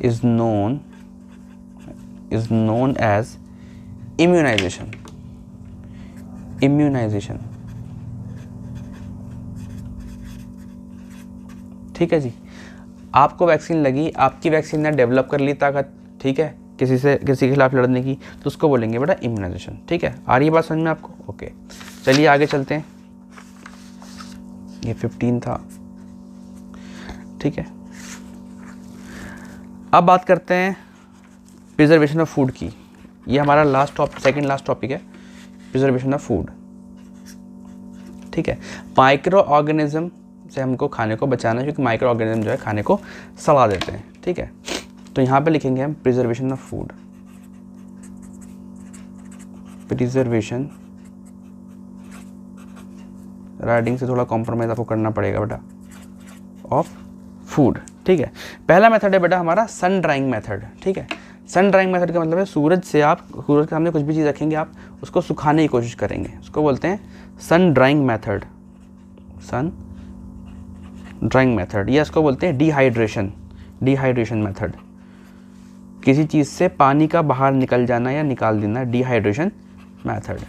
is known as immunization, ठीक है जी। आपको वैक्सीन लगी, आपकी वैक्सीन ने डेवलप कर ली ताकत, ठीक है, किसी के खिलाफ लड़ने की, तो उसको बोलेंगे बेटा इम्यूनाइजेशन, ठीक है। आ रही है बात समझ में आपको, ओके। चलिए आगे चलते हैं, ये 15 था, ठीक है। अब बात करते हैं प्रिजर्वेशन ऑफ फूड की, ये हमारा सेकंड लास्ट टॉपिक है, प्रिजर्वेशन ऑफ फूड, ठीक है। माइक्रो ऑर्गेनिज्म से हमको खाने को बचाना है, क्योंकि माइक्रो ऑर्गेनिज्म जो है खाने को सड़ा देते हैं, ठीक है। तो यहाँ पे लिखेंगे हम preservation of food, preservation, writing से थोड़ा कॉम्प्रोमाइज आपको करना पड़ेगा बेटा, ऑफ फूड, ठीक है। पहला मेथड है बेटा हमारा सन ड्राइंग मेथड, ठीक है। सन ड्राइंग मेथड का मतलब है सूरज के सामने कुछ भी चीज़ रखेंगे, आप उसको सुखाने की कोशिश करेंगे, उसको बोलते हैं sun drying method, sun drying method. या इसको बोलते हैं डिहाइड्रेशन मेथड। किसी चीज़ से पानी का बाहर निकल जाना या निकाल देना, डिहाइड्रेशन मेथड।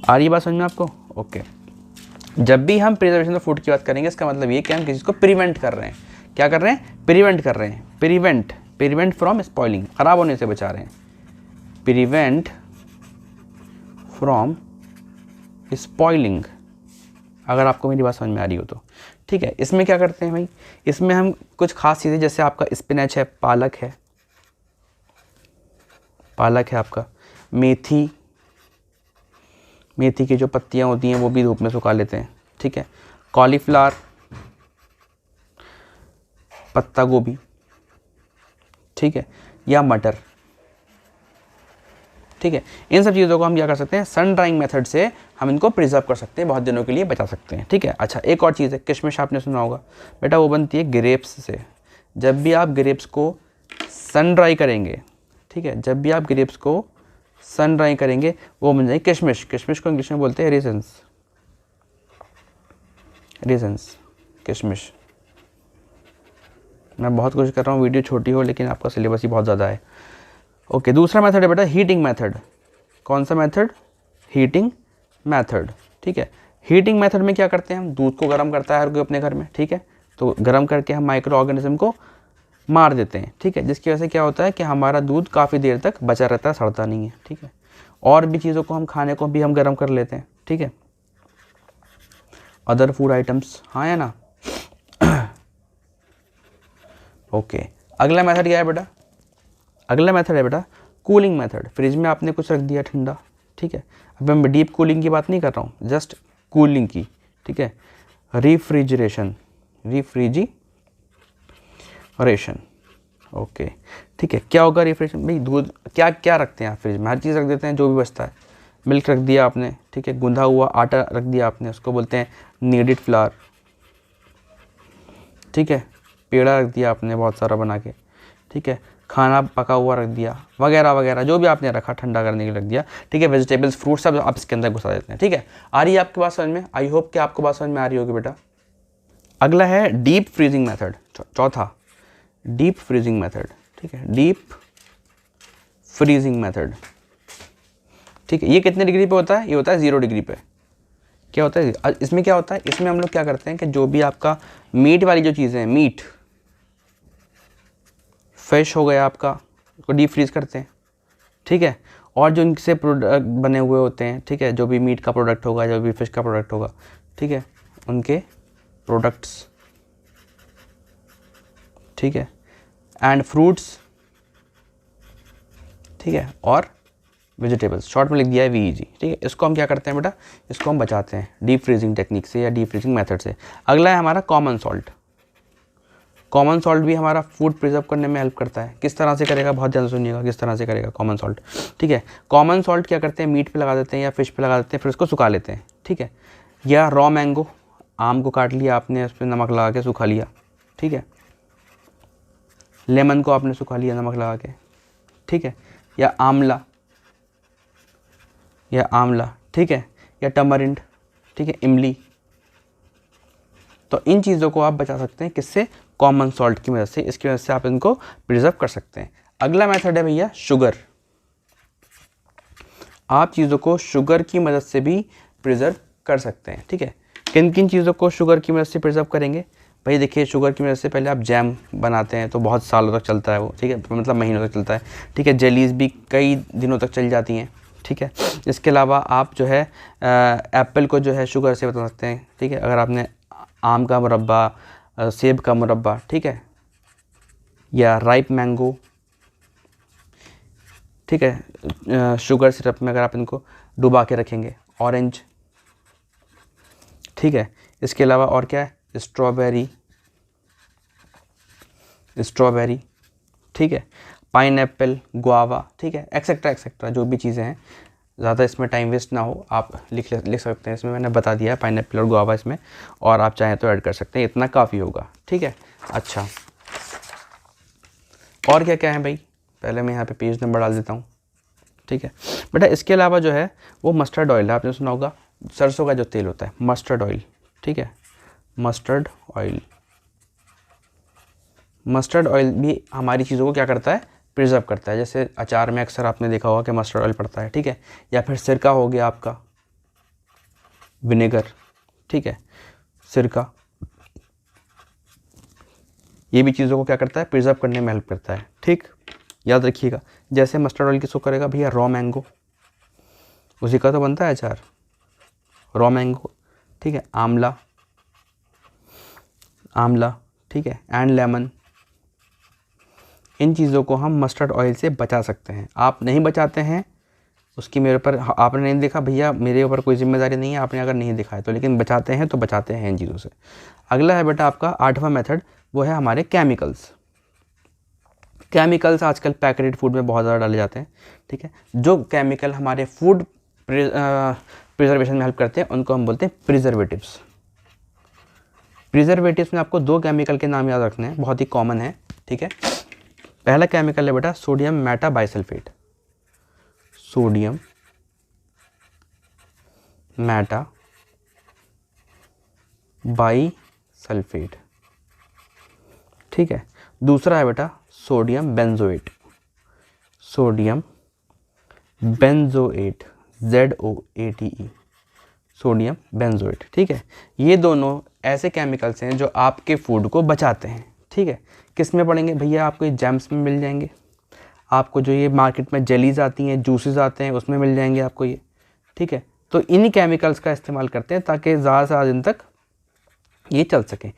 आ रही बात समझ में आपको? ओके। जब भी हम प्रिजर्वेशन ऑफ फूड की बात करेंगे, इसका मतलब ये कि हम किसी चीज़ को प्रिवेंट कर रहे हैं। क्या कर रहे हैं? प्रिवेंट कर रहे हैं। प्रिवेंट फ्रॉम स्पॉइलिंग, खराब होने से बचा रहे हैं। प्रिवेंट फ्रॉम स्पॉइलिंग, अगर आपको मेरी बात समझ में आ रही हो तो, ठीक है। इसमें क्या करते हैं भाई, इसमें हम कुछ खास चीज़ें, जैसे आपका स्पिनच है, पालक है आपका, मेथी की जो पत्तियां होती हैं वो भी धूप में सुखा लेते हैं, ठीक है। कॉलीफ्लावर, पत्ता गोभी, ठीक है, या मटर, ठीक है। इन सब चीज़ों को हम क्या कर सकते हैं, सन ड्राइंग मेथड से हम इनको प्रिजर्व कर सकते हैं, बहुत दिनों के लिए बचा सकते हैं, ठीक है। अच्छा, एक और चीज़ है, किशमिश आपने सुना होगा बेटा, वो बनती है ग्रेप्स से। जब भी आप ग्रेप्स को सन ड्राई करेंगे, ठीक है, जब भी आप ग्रेप्स को सन ड्राई करेंगे वो बन जाएगी किशमिश। किशमिश को इंग्लिश में बोलते हैं रेजन्स, किशमिश। मैं बहुत कोशिश कर रहा हूँ वीडियो छोटी हो, लेकिन आपका सिलेबस ही बहुत ज़्यादा है। ओके, दूसरा मेथड है बेटा हीटिंग मेथड। कौन सा मेथड? हीटिंग मेथड, ठीक है। हीटिंग मेथड में क्या करते हैं हम, दूध को गर्म करता है हर कोई अपने घर में, ठीक है। तो गर्म करके हम माइक्रो ऑर्गेनिज्म को मार देते हैं, ठीक है, जिसकी वजह से क्या होता है कि हमारा दूध काफ़ी देर तक बचा रहता है, सड़ता नहीं है, ठीक है। और भी चीज़ों को हम खाने को भी हम गर्म कर लेते हैं, ठीक है, अदर फूड आइटम्स, हाँ या ना। ओके, अगला मेथड क्या है बेटा? अगला मेथड है बेटा कूलिंग मेथड। फ्रिज में आपने कुछ रख दिया ठंडा, ठीक है। अब मैं डीप कूलिंग की बात नहीं कर रहा हूँ, जस्ट कूलिंग की, ठीक है। रेफ्रिजरेशन, ओके, ठीक है। क्या होगा रेफ्रिजरेशन? भाई दूध क्या क्या रखते हैं आप फ्रिज में? हर चीज़ रख देते हैं जो भी बचता है। मिल्क रख दिया आपने, ठीक है, गूंधा हुआ आटा रख दिया आपने, उसको बोलते हैं नीडेड फ्लावर, ठीक है। पेड़ा रख दिया आपने बहुत सारा बना के, ठीक है। खाना पका हुआ रख दिया, वगैरह वगैरह, जो भी आपने रखा ठंडा करने के लिए रख दिया, ठीक है। वेजिटेबल्स, फ्रूट्स सब आप इसके अंदर घुसा देते हैं, ठीक है। आ रही है आपकी बात समझ में? आई होप कि आपको बात समझ में आ रही होगी बेटा। अगला है डीप फ्रीजिंग मेथड, चौथा डीप फ्रीजिंग मेथड, ठीक है। डीप फ्रीजिंग मेथड, ठीक है। ये कितने डिग्री पे होता है? ये होता है 0 डिग्री पे। क्या होता है इसमें? क्या होता है इसमें? हम लोग क्या करते हैं कि जो भी आपका मीट वाली जो चीज़ें हैं, मीट, फिश हो गया आपका, उसको डीप फ्रीज करते हैं, ठीक है। और जो इनसे प्रोडक्ट बने हुए होते हैं, ठीक है, जो भी मीट का प्रोडक्ट होगा, जो भी फिश का प्रोडक्ट होगा, ठीक है, उनके प्रोडक्ट्स, ठीक है, एंड फ्रूट्स, ठीक है, और वेजिटेबल्स, शॉर्ट में लिख दिया है VEG, ठीक है। इसको हम क्या करते हैं बेटा? इसको हम बचाते हैं डीप फ्रीजिंग टेक्निक से या डीप फ्रीजिंग मेथड से। अगला है हमारा कॉमन सॉल्ट। कॉमन सॉल्ट भी हमारा फूड प्रिजर्व करने में हेल्प करता है। किस तरह से करेगा? बहुत ध्यान सुनिएगा, किस तरह से करेगा कॉमन सॉल्ट, ठीक है। कॉमन सॉल्ट क्या करते हैं? मीट पे लगा देते हैं या फिश पे लगा देते हैं, फिर उसको सुखा लेते हैं, ठीक है। या रॉ मैंगो, आम को काट लिया आपने, उस पर नमक लगा के सुखा लिया, ठीक है। लेमन को आपने सुखा लिया नमक लगा के, ठीक है। या आंवला, ठीक है, या टमरिंड, ठीक है, इमली। तो इन चीज़ों को आप बचा सकते हैं, किससे? कॉमन सॉल्ट की मदद से। इसकी वजह से आप इनको प्रिजर्व कर सकते हैं। अगला मेथड है भैया शुगर। आप चीज़ों को शुगर की मदद से भी प्रिजर्व कर सकते हैं, ठीक है। किन किन चीज़ों को शुगर की मदद से प्रिजर्व करेंगे? भाई देखिए, शुगर की मदद से पहले आप जैम बनाते हैं तो बहुत सालों तक चलता है वो, ठीक है, मतलब महीनों तक चलता है, ठीक है। जेलीज़ भी कई दिनों तक चल जाती हैं, ठीक है। इसके अलावा आप जो है एप्पल को जो है शुगर से बता सकते हैं, ठीक है। अगर आपने आम का मुरब्बा, सेब का मुरब्बा, ठीक है, या राइप मैंगो, ठीक है, शुगर सिरप में अगर आप इनको डुबा के रखेंगे, ऑरेंज, ठीक है। इसके अलावा और क्या है? स्ट्रॉबेरी, ठीक है, पाइनएप्पल, गुआवा, ठीक है, एक्सेट्रा एक्सेट्रा, जो भी चीज़ें हैं, ज़्यादा इसमें टाइम वेस्ट ना हो, आप लिख सकते हैं। इसमें मैंने बता दिया है पाइनएप्पल और गुआवा इसमें, और आप चाहें तो ऐड कर सकते हैं, इतना काफ़ी होगा, ठीक है। अच्छा, और क्या क्या है भाई, पहले मैं यहाँ पे पेज नंबर डाल देता हूँ, ठीक है बेटा। इसके अलावा जो है वो मस्टर्ड ऑयल है, आपने सुना होगा, सरसों का जो तेल होता है, मस्टर्ड ऑयल, ठीक है। मस्टर्ड ऑयल, मस्टर्ड ऑयल भी हमारी चीज़ों को क्या करता है, प्रिजर्व करता है। जैसे अचार में अक्सर आपने देखा होगा कि मस्टर्ड ऑयल पड़ता है, ठीक है। या फिर सिरका हो गया आपका, विनेगर, ठीक है, सिरका, ये भी चीज़ों को क्या करता है, प्रिजर्व करने में हेल्प करता है, ठीक। याद रखिएगा, जैसे मस्टर्ड ऑयल किसको करेगा भैया, रॉ मैंगो, उसी का तो बनता है अचार, रॉ मैंगो, ठीक है। आंवला, आंवला, ठीक है, एंड लेमन, इन चीज़ों को हम मस्टर्ड ऑयल से बचा सकते हैं। आप नहीं बचाते हैं, उसकी मेरे ऊपर, आपने नहीं देखा भैया, मेरे ऊपर कोई जिम्मेदारी नहीं है, आपने अगर नहीं दिखाया तो, लेकिन बचाते हैं तो बचाते हैं इन चीज़ों से। अगला है बेटा आपका 8वां मेथड, वो है हमारे केमिकल्स। केमिकल्स आजकल पैकेटेड फूड में बहुत ज़्यादा डाले जाते हैं, ठीक है। जो केमिकल हमारे फूड प्रिजर्वेशन में हेल्प करते हैं उनको हम बोलते हैं प्रिजर्वेटिव्स। प्रिजर्वेटिव्स में आपको 2 केमिकल के नाम याद रखने हैं, बहुत ही कॉमन है, ठीक है। पहला केमिकल है बेटा sodium metabisulphite, sodium Meta bisulphate, ठीक है। दूसरा है बेटा sodium benzoate, sodium benzoate, ZOATE, sodium benzoate, ठीक है। ये दोनों ऐसे केमिकल्स हैं जो आपके फूड को बचाते हैं, ठीक है। किस में पड़ेंगे भैया, आपको ये जैम्स में मिल जाएंगे, आपको जो ये मार्केट में जेलीज आती हैं, जूसेस आते हैं, उसमें मिल जाएंगे आपको ये, ठीक है। तो इन्हीं केमिकल्स का इस्तेमाल करते हैं ताकि ज़्यादा से ज़्यादा दिन तक ये चल सकें।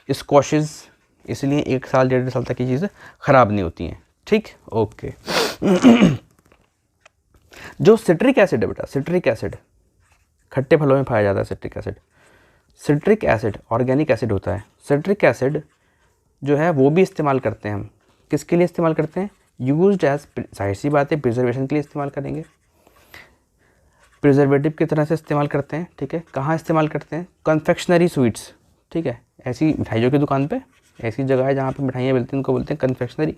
स्क्वॉशेस, इसलिए 1 साल 1.5 साल तक ये चीज़ें ख़राब नहीं होती हैं, ठीक, ओके। जो सिट्रिक एसिड है बेटा, सिट्रिक एसिड खट्टे फलों में पाया जाता है, citric acid. Citric acid organic acid होता है। सिट्रिक एसिड जो है वो भी इस्तेमाल करते हैं हम, किसके लिए इस्तेमाल करते हैं, यूज्ड एज, जाहिर सी बात है प्रिजर्वेशन के लिए इस्तेमाल करेंगे, प्रिजर्वेटिव की तरह से इस्तेमाल करते हैं, ठीक है। कहाँ इस्तेमाल करते हैं, कन्फेक्शनरी स्वीट्स, ठीक है। ऐसी मिठाइयों की दुकान पे, ऐसी जगह है जहाँ पे मिठाइयाँ मिलती हैं, उनको बोलते हैं कन्फेक्शनरी,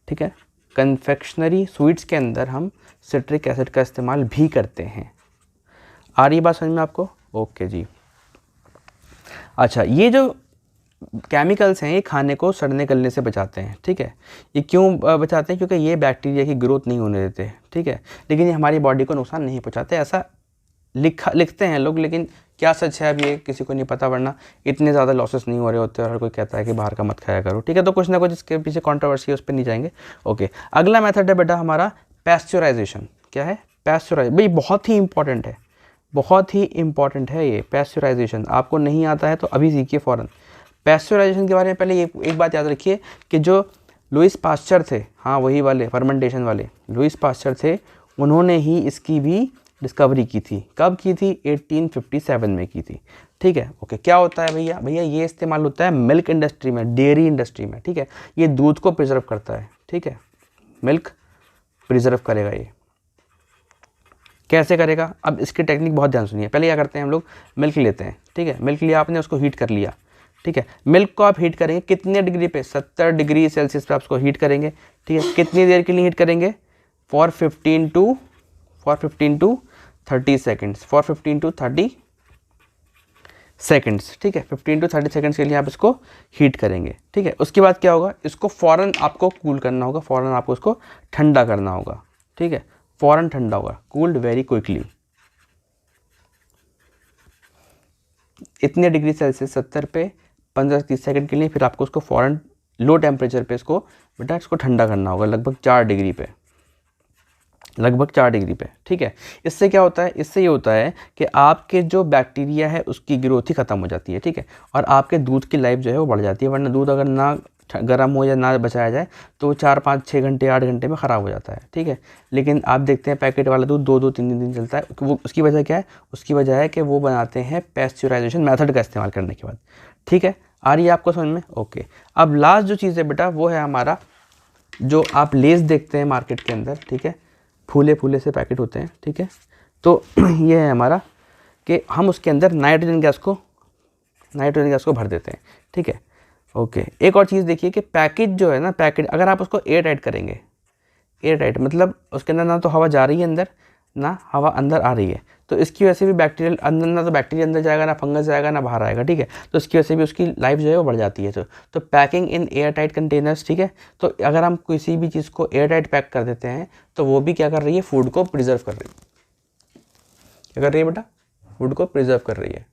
ठीक है। कन्फेक्शनरी स्वीट्स के अंदर हम सिट्रिक एसिड का इस्तेमाल भी करते हैं। आ रही बात समझ में आपको, ओके जी। अच्छा, ये जो केमिकल्स हैं ये खाने को सड़ने गलने से बचाते हैं, ठीक है। ये क्यों बचाते हैं, क्योंकि ये बैक्टीरिया की ग्रोथ नहीं होने देते, ठीक है। लेकिन ये हमारी बॉडी को नुकसान नहीं पहुंचाते, ऐसा लिखते हैं लोग, लेकिन क्या सच है अब ये किसी को नहीं पता, वरना इतने ज़्यादा लॉसेस नहीं हो रहे होते और हर कोई कहता है कि बाहर का मत खाया करो, ठीक है। तो कुछ ना कुछ इसके पीछे कंट्रोवर्सी है, उस पर नहीं जाएंगे, ओके। अगला मेथड है बेटा हमारा पैस्चराइजेशन। क्या है, पैस्चराइज, भाई बहुत ही इंपॉर्टेंट है, बहुत ही इंपॉर्टेंट है ये पैस्चराइजेशन। आपको नहीं आता है तो अभी सीखिए फ़ौरन। पैस्चराइजेशन के बारे में पहले ये एक बात याद रखिए कि जो लुईस पास्चर थे, हाँ वही वाले फर्मेंटेशन वाले लुईस पास्चर थे, उन्होंने ही इसकी भी डिस्कवरी की थी। कब की थी, 1857 में की थी, ठीक है, ओके। क्या होता है भैया, भैया ये इस्तेमाल होता है मिल्क इंडस्ट्री में, डेयरी इंडस्ट्री में, ठीक है। ये दूध को प्रिजर्व करता है, ठीक है, मिल्क प्रिजर्व करेगा ये। कैसे करेगा, अब इसकी टेक्निक बहुत ध्यान सुनिए। पहले क्या करते हैं हम लोग, मिल्क लेते हैं, ठीक है। मिल्क लिया आपने, उसको हीट कर लिया, ठीक है। मिल्क को आप हीट करेंगे कितने डिग्री पे, 70 डिग्री सेल्सियस पे आप उसको हीट करेंगे, ठीक है। कितनी देर के लिए हीट करेंगे, for 15 to 30 seconds, for 15 to 30 seconds, ठीक है। 15 टू 30 सेकेंड्स के लिए आप इसको हीट करेंगे, ठीक है। उसके बाद क्या होगा, इसको फ़ौरन आपको कूल करना होगा, फ़ौरन आपको इसको ठंडा करना होगा, ठीक है। फ़ौरन ठंडा होगा, कूल्ड वेरी क्विकली, इतने डिग्री सेल्सियस 70 पे 15-30 सेकंड के लिए। फिर आपको उसको फ़ौरन लो टेम्परेचर पे इसको बेटा इसको ठंडा करना होगा, लगभग 4 डिग्री पे, लगभग 4 डिग्री पे, ठीक है। इससे क्या होता है, इससे ये होता है कि आपके जो बैक्टीरिया है उसकी ग्रोथ ही ख़त्म हो जाती है, ठीक है। और आपके दूध की लाइफ जो है वो बढ़ जाती है, वरना दूध अगर ना गर्म हो या ना बचाया जाए तो 4-5-6 घंटे 8 घंटे में ख़राब हो जाता है, ठीक है। लेकिन आप देखते हैं पैकेट वाला दूध 2-2 3 दिन चलता है। वो उसकी वजह क्या है, उसकी वजह है कि वो बनाते हैं पैस्चराइजेशन मेथड का इस्तेमाल करने के बाद, ठीक है। आ रही है आपको समझ में, ओके। अब लास्ट जो चीज़ है बेटा वो है हमारा, जो आप लेस देखते हैं मार्केट के अंदर, ठीक है, फूले फूले से पैकेट होते हैं, ठीक है। तो ये है हमारा कि हम उसके अंदर नाइट्रोजन गैस को भर देते हैं, ठीक है। ओके, एक और चीज़ देखिए कि पैकेज जो है ना, पैकेज अगर आप उसको एयर टाइट करेंगे, एयर टाइट मतलब उसके अंदर ना तो हवा जा रही है अंदर, ना हवा अंदर आ रही है, तो इसकी वजह से भी बैक्टीरियल अंदर, ना तो बैक्टीरिया अंदर जाएगा, ना फंगस जाएगा, ना बाहर आएगा, ठीक है। तो इसकी वजह से भी उसकी लाइफ जो है वो बढ़ जाती है। तो packing in air tight containers, ठीक है। तो अगर हम किसी भी चीज़ को एयर टाइट पैक कर देते हैं तो वो भी क्या कर रही है, फूड को प्रिजर्व कर रही है। क्या कर रही है बेटा, फूड को प्रिजर्व कर रही है।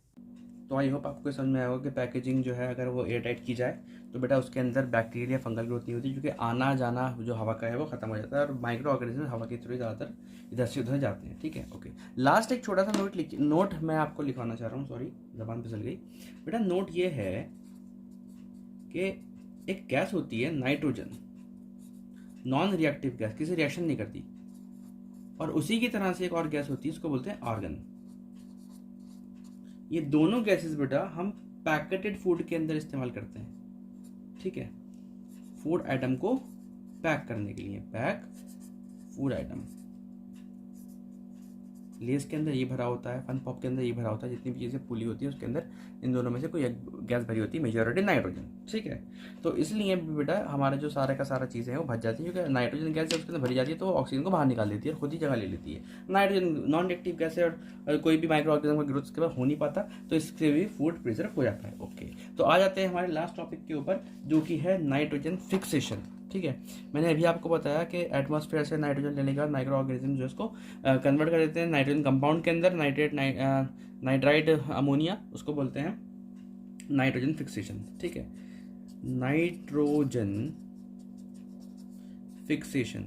तो आई होप आपको समझ में आएगा कि पैकेजिंग जो है अगर वो एयर टाइट की जाए तो बेटा उसके अंदर बैक्टीरिया फंगल ग्रोथ नहीं होती, क्योंकि आना जाना जो हवा का है वो खत्म हो जाता है और माइक्रो ऑर्गेनिज्म हवा के थ्रू ज़्यादातर इधर से उधर जाते हैं, ठीक है। ओके, लास्ट एक छोटा सा नोट मैं आपको लिखवाना चाह रहा हूँ, सॉरी जबान फिसल गई बेटा। नोट ये है कि एक गैस होती है नाइट्रोजन, नॉन रिएक्टिव गैस, किसी रिएक्शन नहीं करती, और उसी की तरह से एक और गैस होती है, उसको बोलते हैं आर्गन। ये दोनों गैसेस बेटा हम पैकेटेड फूड के अंदर इस्तेमाल करते हैं, ठीक है। फूड आइटम को पैक करने के लिए, पैक फूड आइटम, लेस के अंदर ये भरा होता है, फन पॉप के अंदर ये भरा होता है, जितनी भी चीज़ें पुली होती है उसके अंदर इन दोनों में से कोई एक गैस भरी होती है, मेजॉरिटी नाइट्रोजन, ठीक है। तो इसलिए बेटा हमारे जो सारे का सारा चीज़ें हैं वो भज जाती है, क्योंकि नाइट्रोजन गैस जब उसके अंदर भरी जाती है तो वो ऑक्सीजन को बाहर निकाल देती है और खुद ही जगह ले लेती है। नाइट्रोजन नॉन रिएक्टिव गैस है और कोई भी माइक्रो ऑर्गेनिज्म का ग्रोथ उसके बाद हो नहीं पाता, तो इससे भी फूड प्रिजर्व हो जाता है। ओके, तो आ जाते हैं हमारे लास्ट टॉपिक के ऊपर, जो कि है नाइट्रोजन फिक्सेशन, ठीक है। मैंने अभी आपको बताया कि एटमॉस्फेयर से नाइट्रोजन लेने के बाद माइक्रो ऑर्गेनिज्म जो इसको कन्वर्ट कर देते हैं नाइट्रोजन कंपाउंड के अंदर, नाइट्राइट अमोनिया, उसको बोलते हैं नाइट्रोजन फिक्सेशन, ठीक है। नाइट्रोजन फिक्सेशन,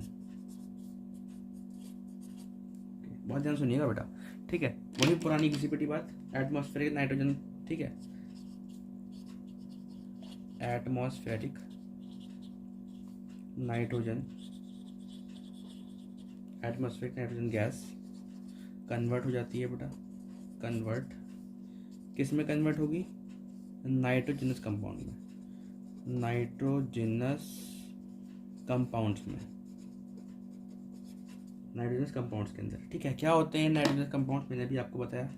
बहुत ध्यान सुनिएगा बेटा, ठीक है। वही पुरानी घिसी पिटी बात, एटमॉस्फेरिक नाइट्रोजन, ठीक है, atmospheric nitrogen, atmospheric nitrogen gas convert हो जाती है बेटा, कन्वर्ट किस में कन्वर्ट होगी, नाइट्रोजनस कंपाउंड में, नाइट्रोजनस कंपाउंड्स में, नाइट्रोजनस कंपाउंड्स के अंदर, ठीक है। क्या होते हैं नाइट्रोजनस कंपाउंड्स, मैंने भी आपको बताया,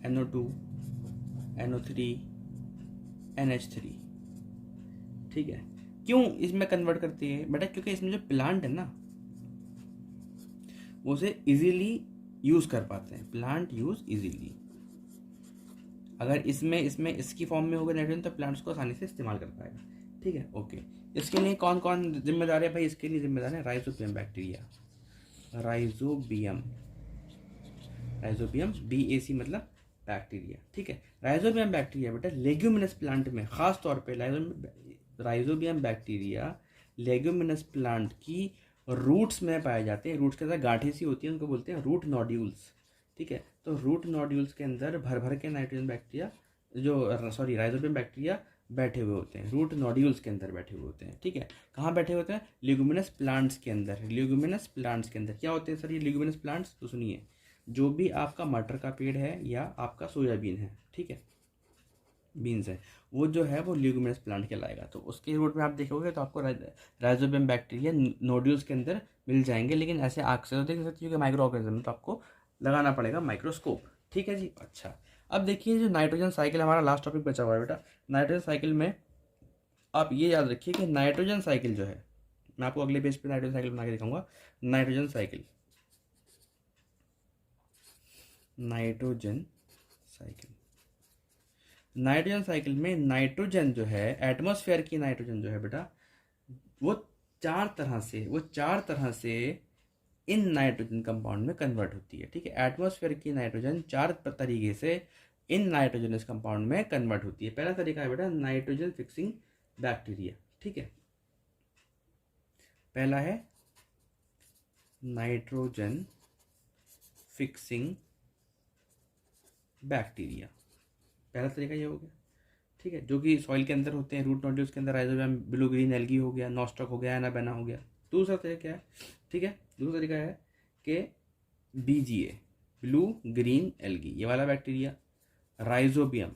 NO2, NO3, NH3, ठीक है। क्यों इसमें कन्वर्ट करती है बेटा, क्योंकि इसमें जो प्लांट है ना वो उसे इजीली यूज कर पाते हैं, प्लांट यूज इजीली। अगर इसमें इसकी फॉर्म में होगा नाइट्रोजन तो प्लांट्स को आसानी से इस्तेमाल कर पाएगा, ठीक है। ओके, इसके लिए कौन कौन जिम्मेदार है भाई, इसके लिए जिम्मेदार है rhizobium bacteria, rhizobium, rhizobium BAC मतलब बैक्टीरिया, ठीक है। राइजोबियम बैक्टीरिया बेटा लेग्यूमिनस प्लांट में, खास तौर पे राइजोबियम बैक्टीरिया लेग्यूमिनस प्लांट की रूट्स में पाए जाते हैं। रूट्स के अंदर गांठें सी होती हैं, उनको बोलते हैं रूट नोड्यूल्स, ठीक है। तो रूट नोड्यूल्स के अंदर भर भर के नाइट्रोजन बैक्टीरिया राइजोबियम बैक्टीरिया बैठे हुए होते हैं, रूट नोड्यूल्स के अंदर बैठे हुए होते हैं, ठीक है। कहाँ बैठे होते हैं, ल्यूमिनस प्लांट्स के अंदर, ल्यूमिनस प्लांट्स के अंदर। क्या होते हैं सर ये ल्यूमिनस प्लांट्स, तो सुनिए, जो भी आपका मटर का पेड़ है या आपका सोयाबीन है, ठीक है, बीन्स है, वो जो है वो ल्यूमिनस प्लांट कहलाएगा। तो उसके रूट में आप देखोगे तो आपको राइजोबियम बैक्टीरिया नोड्यूल्स के अंदर मिल जाएंगे, लेकिन ऐसे आँख से तो देख सकते हो कि माइक्रो ऑर्गेनिज्म, तो आपको लगाना पड़ेगा माइक्रोस्कोप, ठीक है जी। अच्छा, अब देखिए जो नाइट्रोजन साइकिल, हमारा लास्ट टॉपिक बचा हुआ है बेटा। नाइट्रोजन साइकिल में आप ये याद रखिए कि नाइट्रोजन साइकिल जो है, मैं आपको अगले पेज पे नाइट्रोजन साइकिल बना के दिखाऊंगा। Nitrogen cycle, nitrogen cycle, nitrogen cycle में नाइट्रोजन जो है, एटमॉस्फेयर की नाइट्रोजन जो है बेटा, वो चार तरह से इन नाइट्रोजन कंपाउंड में कन्वर्ट होती है, ठीक है। एटमॉस्फेयर की नाइट्रोजन चार तरीके से इन नाइट्रोजनस कंपाउंड में कन्वर्ट होती है। पहला तरीका है बेटा नाइट्रोजन फिक्सिंग बैक्टीरिया, ठीक है। पहला है नाइट्रोजन फिक्सिंग बैक्टीरिया, पहला तरीका ये हो गया, ठीक है, जो कि सॉइल के अंदर होते हैं, रूट नोड्यूल्स के अंदर, राइजोबियम, ब्लू ग्रीन एल्गी हो गया, नॉस्टॉक हो गया, एनाबेना हो गया। दूसरा तरीका क्या है, ठीक है, दूसरा तरीका है कि BGA, ब्लू ग्रीन एल्गी, ये वाला बैक्टीरिया, राइजोबियम,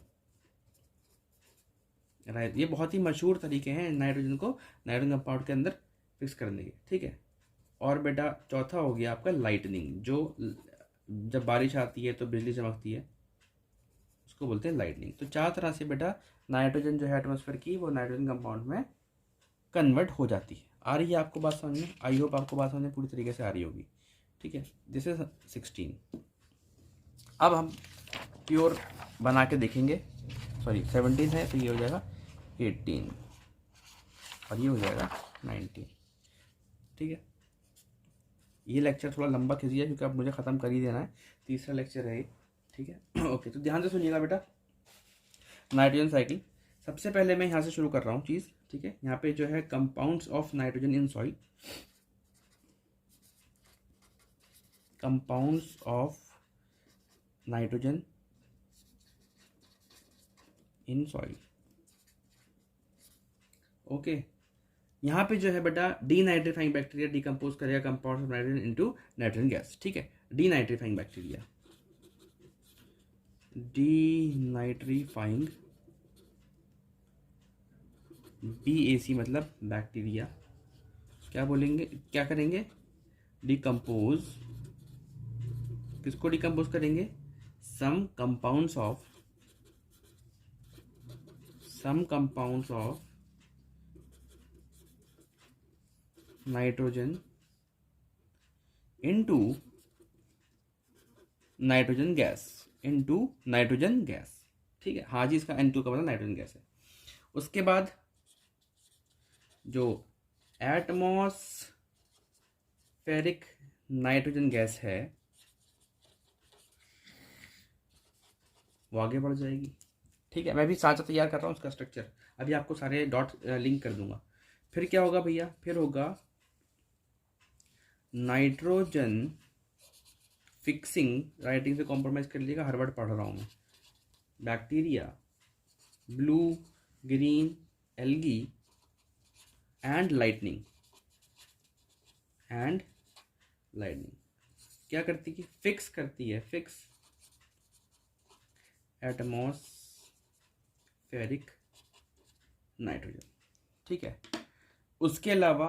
ये बहुत ही मशहूर तरीके हैं नाइट्रोजन को नाइट्रोजन कंपाउंड के अंदर फिक्स करने के, ठीक है। और बेटा चौथा हो गया आपका लाइटनिंग, जो जब बारिश आती है तो बिजली चमकती है, उसको बोलते हैं लाइटनिंग। तो चार तरह से बेटा नाइट्रोजन जो है एटमॉस्फेयर की वो नाइट्रोजन कंपाउंड में कन्वर्ट हो जाती है। आ रही है आपको बात समझ में? आई होप आपको बात समझ में पूरी तरीके से आ रही होगी। ठीक है, दिस इज 16। अब हम प्योर बना के देखेंगे। सॉरी 17 है तो ये हो जाएगा 18 और ये हो जाएगा 19। ठीक है, ये लेक्चर थोड़ा लंबा खींचिए क्योंकि अब मुझे ख़त्म कर ही देना है, तीसरा लेक्चर है ये। ठीक है ओके, तो ध्यान से सुनिएगा बेटा। नाइट्रोजन साइकिल, सबसे पहले मैं यहाँ से शुरू कर रहा हूँ चीज़। ठीक है, यहाँ पे जो है compounds of nitrogen in soil, compounds of nitrogen in soil. Okay, यहाँ पे जो है बेटा डीनाइट्रीफाइंग बैक्टीरिया डिकम्पोज करेगा compound of nitrogen into nitrogen gas. ठीक है, डीनाइट्रीफाइंग बैक्टीरिया, डीनाइट्रीफाइंग, BAC मतलब बैक्टीरिया, क्या बोलेंगे, क्या करेंगे, डिकम्पोज, किसको डिकम्पोज करेंगे, some compounds of nitrogen into nitrogen gas. ठीक है, हाँ जी, इसका N2 का मतलब नाइट्रोजन गैस है। उसके बाद जो एटमॉस्फेरिक नाइट्रोजन गैस है वो आगे बढ़ जाएगी। ठीक है, मैं भी साथ तैयार कर रहा हूँ उसका स्ट्रक्चर, अभी आपको सारे डॉट लिंक कर दूंगा। फिर क्या होगा भैया, फिर होगा नाइट्रोजन फिक्सिंग, राइटिंग से कॉम्प्रोमाइज़ कर लीजिएगा, हर वर्ड पढ़ रहा हूँ मैं, bacteria, blue green algae and lightning क्या करती है, फिक्स करती है, फिक्स एटमॉस्फेरिक नाइट्रोजन। ठीक है, उसके अलावा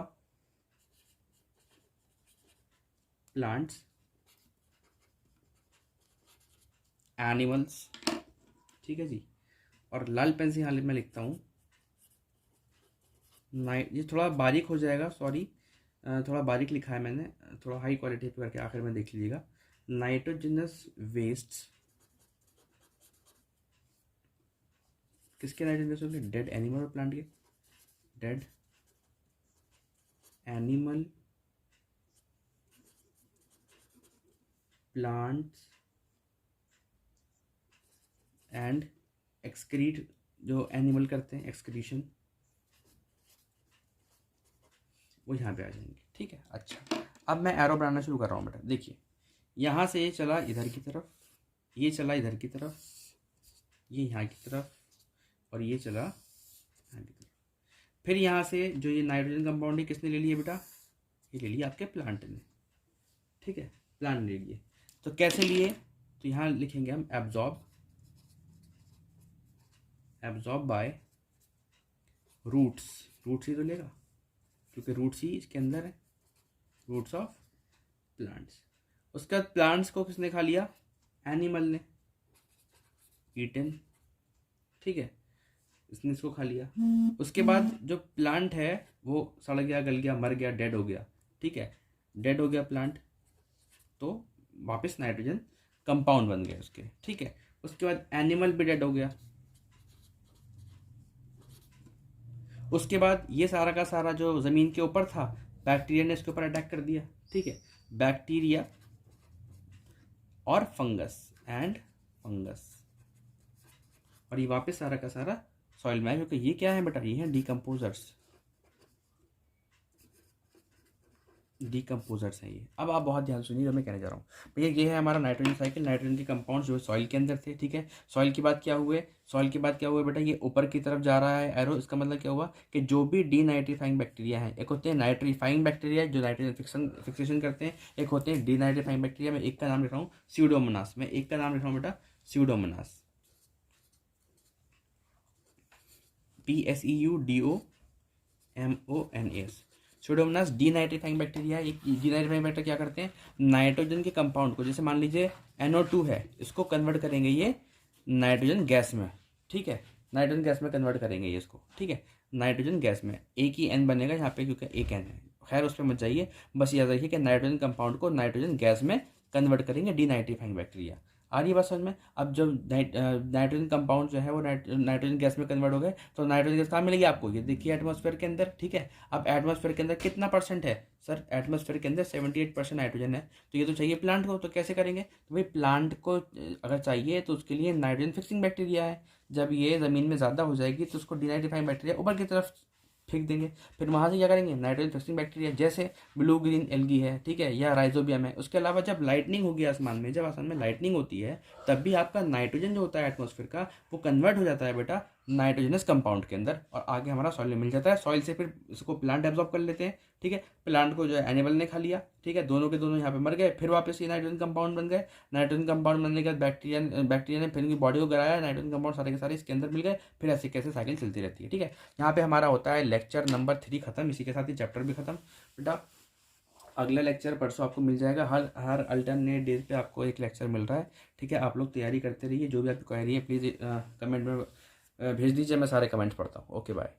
प्लांट्स, एनिमल्स, ठीक है जी, और लाल पेन से यहाँ मैं लिखता हूँ ये थोड़ा बारीक हो जाएगा, सॉरी थोड़ा बारीक लिखा है मैंने, थोड़ा हाई क्वालिटी पे करके आखिर में देख लीजिएगा। नाइट्रोजनस वेस्ट, किसके नाइट्रोजन वेस्ट होंगे, डेड एनिमल और प्लांट के, dead animal, plants and excrete, जो एनिमल करते हैं एक्सक्रीशन, वो यहाँ पे आ जाएंगे। ठीक है, अच्छा अब मैं एरो बनाना शुरू कर रहा हूँ बेटा। देखिए, यहाँ से ये चला इधर की तरफ, ये चला इधर की तरफ, ये यहाँ की तरफ, और ये चला यहाँ की तरफ। फिर यहाँ से जो ये नाइट्रोजन कंपाउंड है किसने ले लिया बेटा, ये ले लिया आपके प्लांट ने। ठीक है, प्लांट ले लिए, तो कैसे लिए, तो यहाँ लिखेंगे हम एब्जॉर्ब बाय रूट्स ही तो लेगा क्योंकि रूट्स ही इसके अंदर है, रूट्स ऑफ प्लांट्स। उसके बाद प्लांट्स को किसने खा लिया, एनिमल ने, ईटन। ठीक है, इसने इसको खा लिया। उसके बाद जो प्लांट है वो सड़ गया, गल गया, मर गया, डेड हो गया। ठीक है, डेड हो गया प्लांट, तो वापस नाइट्रोजन कंपाउंड बन गए उसके। ठीक है, उसके बाद एनिमल भी डेड हो गया। उसके बाद ये सारा का सारा जो ज़मीन के ऊपर था, बैक्टीरिया ने इसके ऊपर अटैक कर दिया। ठीक है, बैक्टीरिया और फंगस, और ये वापस सारा का सारा सॉइल में, क्योंकि ये क्या है बेटा, ये है डिकम्पोजर्स हैं ये। अब आप बहुत ध्यान सुनिए जो मैं कहने जा रहा हूँ भैया। ये है हमारा नाइट्रोजन साइकिल, नाइट्रोजन के कंपाउंड्स जो सॉइल के अंदर थे। ठीक है, सॉइल के बाद क्या हुए, बेटा, ये ऊपर की तरफ जा रहा है एरो। इसका मतलब क्या हुआ कि जो भी डीनाइट्रीफाइंग बैक्टीरिया हैं, एक होते हैं नाइट्रीफाइंग बैक्टीरिया जो नाइट्रोजन फिक्सेशन करते हैं, एक होते हैं डीनाइट्रीफाइंग बैक्टीरिया। मैं एक का नाम लिख रहा हूँ स्यूडोमोनास, बेटा Pseudomonas, PSEUDOMONAS। Pseudomonas denitrifying bacteria. एक डीनाइट्रीफाइंग बैक्टीरिया क्या करते हैं, नाइट्रोजन के कंपाउंड को, जैसे मान लीजिए NO2 है, इसको कन्वर्ट करेंगे ये नाइट्रोजन गैस में, ठीक है, नाइट्रोजन गैस में कन्वर्ट करेंगे ये इसको, ठीक है, नाइट्रोजन गैस में एक ही N बनेगा यहाँ पे क्योंकि एक N है, खैर उस पर मत जाइए, बस याद रखिए कि नाइट्रोजन कंपाउंड को नाइट्रोजन गैस में कन्वर्ट करेंगे डीनाइट्रीफाइंग बैक्टीरिया। आ रही बात समझ में। अब जब नाइट्रोजन कंपाउंड जो है वो नाइट्रोजन गैस में कन्वर्ट हो गए तो नाइट्रोजन गैस कहाँ मिलेगी आपको, ये देखिए एटमॉस्फेयर के अंदर, ठीक है। अब एटमॉस्फेयर के अंदर कितना परसेंट है सर, एटमॉस्फेयर के अंदर 78% नाइट्रोजन है, तो ये तो चाहिए प्लांट को, तो कैसे करेंगे, तो भाई प्लांट को अगर चाहिए तो उसके लिए नाइट्रोजन फिक्सिंग बैक्टीरिया है, जब ये ज़मीन में ज़्यादा हो जाएगी तो उसको डीनाइट्रीफाइंग बैक्टीरिया ऊपर की तरफ फेंक देंगे, फिर वहाँ से क्या करेंगे, नाइट्रोजन फिक्सिंग बैक्टीरिया, जैसे ब्लू ग्रीन एल्गी है, ठीक है, या राइजोबियम है। उसके अलावा जब लाइटनिंग होगी आसमान में, जब आसमान में लाइटनिंग होती है तब भी आपका नाइट्रोजन जो होता है एटमॉस्फेयर का वो कन्वर्ट हो जाता है बेटा नाइट्रोजनस कंपाउंड के अंदर, और आगे हमारा सॉइल मिल जाता है, सॉइल से फिर इसको प्लांट एब्जॉर्ब कर लेते हैं, ठीक है, प्लांट को जो है एनिमल ने खा लिया, ठीक है, दोनों के दोनों यहाँ पे मर गए, फिर वापस ये नाइट्रोजन कंपाउंड बन गए, नाइट्रोजन कंपाउंड बनने के बाद बैक्टीरिया ने फिर उनकी बॉडी को गिराया, नाइट्रोजन कंपाउंड सारे के सारे इसके अंदर मिल गए, फिर ऐसे कैसे साइकिल चलती रहती है, ठीक है। यहाँ पे हमारा होता है लेक्चर नंबर 3 खत्म, इसी के साथ ही चैप्टर भी खत्म बेटा। अगला लेक्चर परसों आपको मिल जाएगा, हर हर अल्टरनेट डेज पे आपको एक लेक्चर मिल रहा है, ठीक है। आप लोग तैयारी करते रहिए, जो भी आपकी क्वेरी है प्लीज़ कमेंट में भेज दीजिए, मैं सारे कमेंट्स पढ़ता हूँ। Okay bye.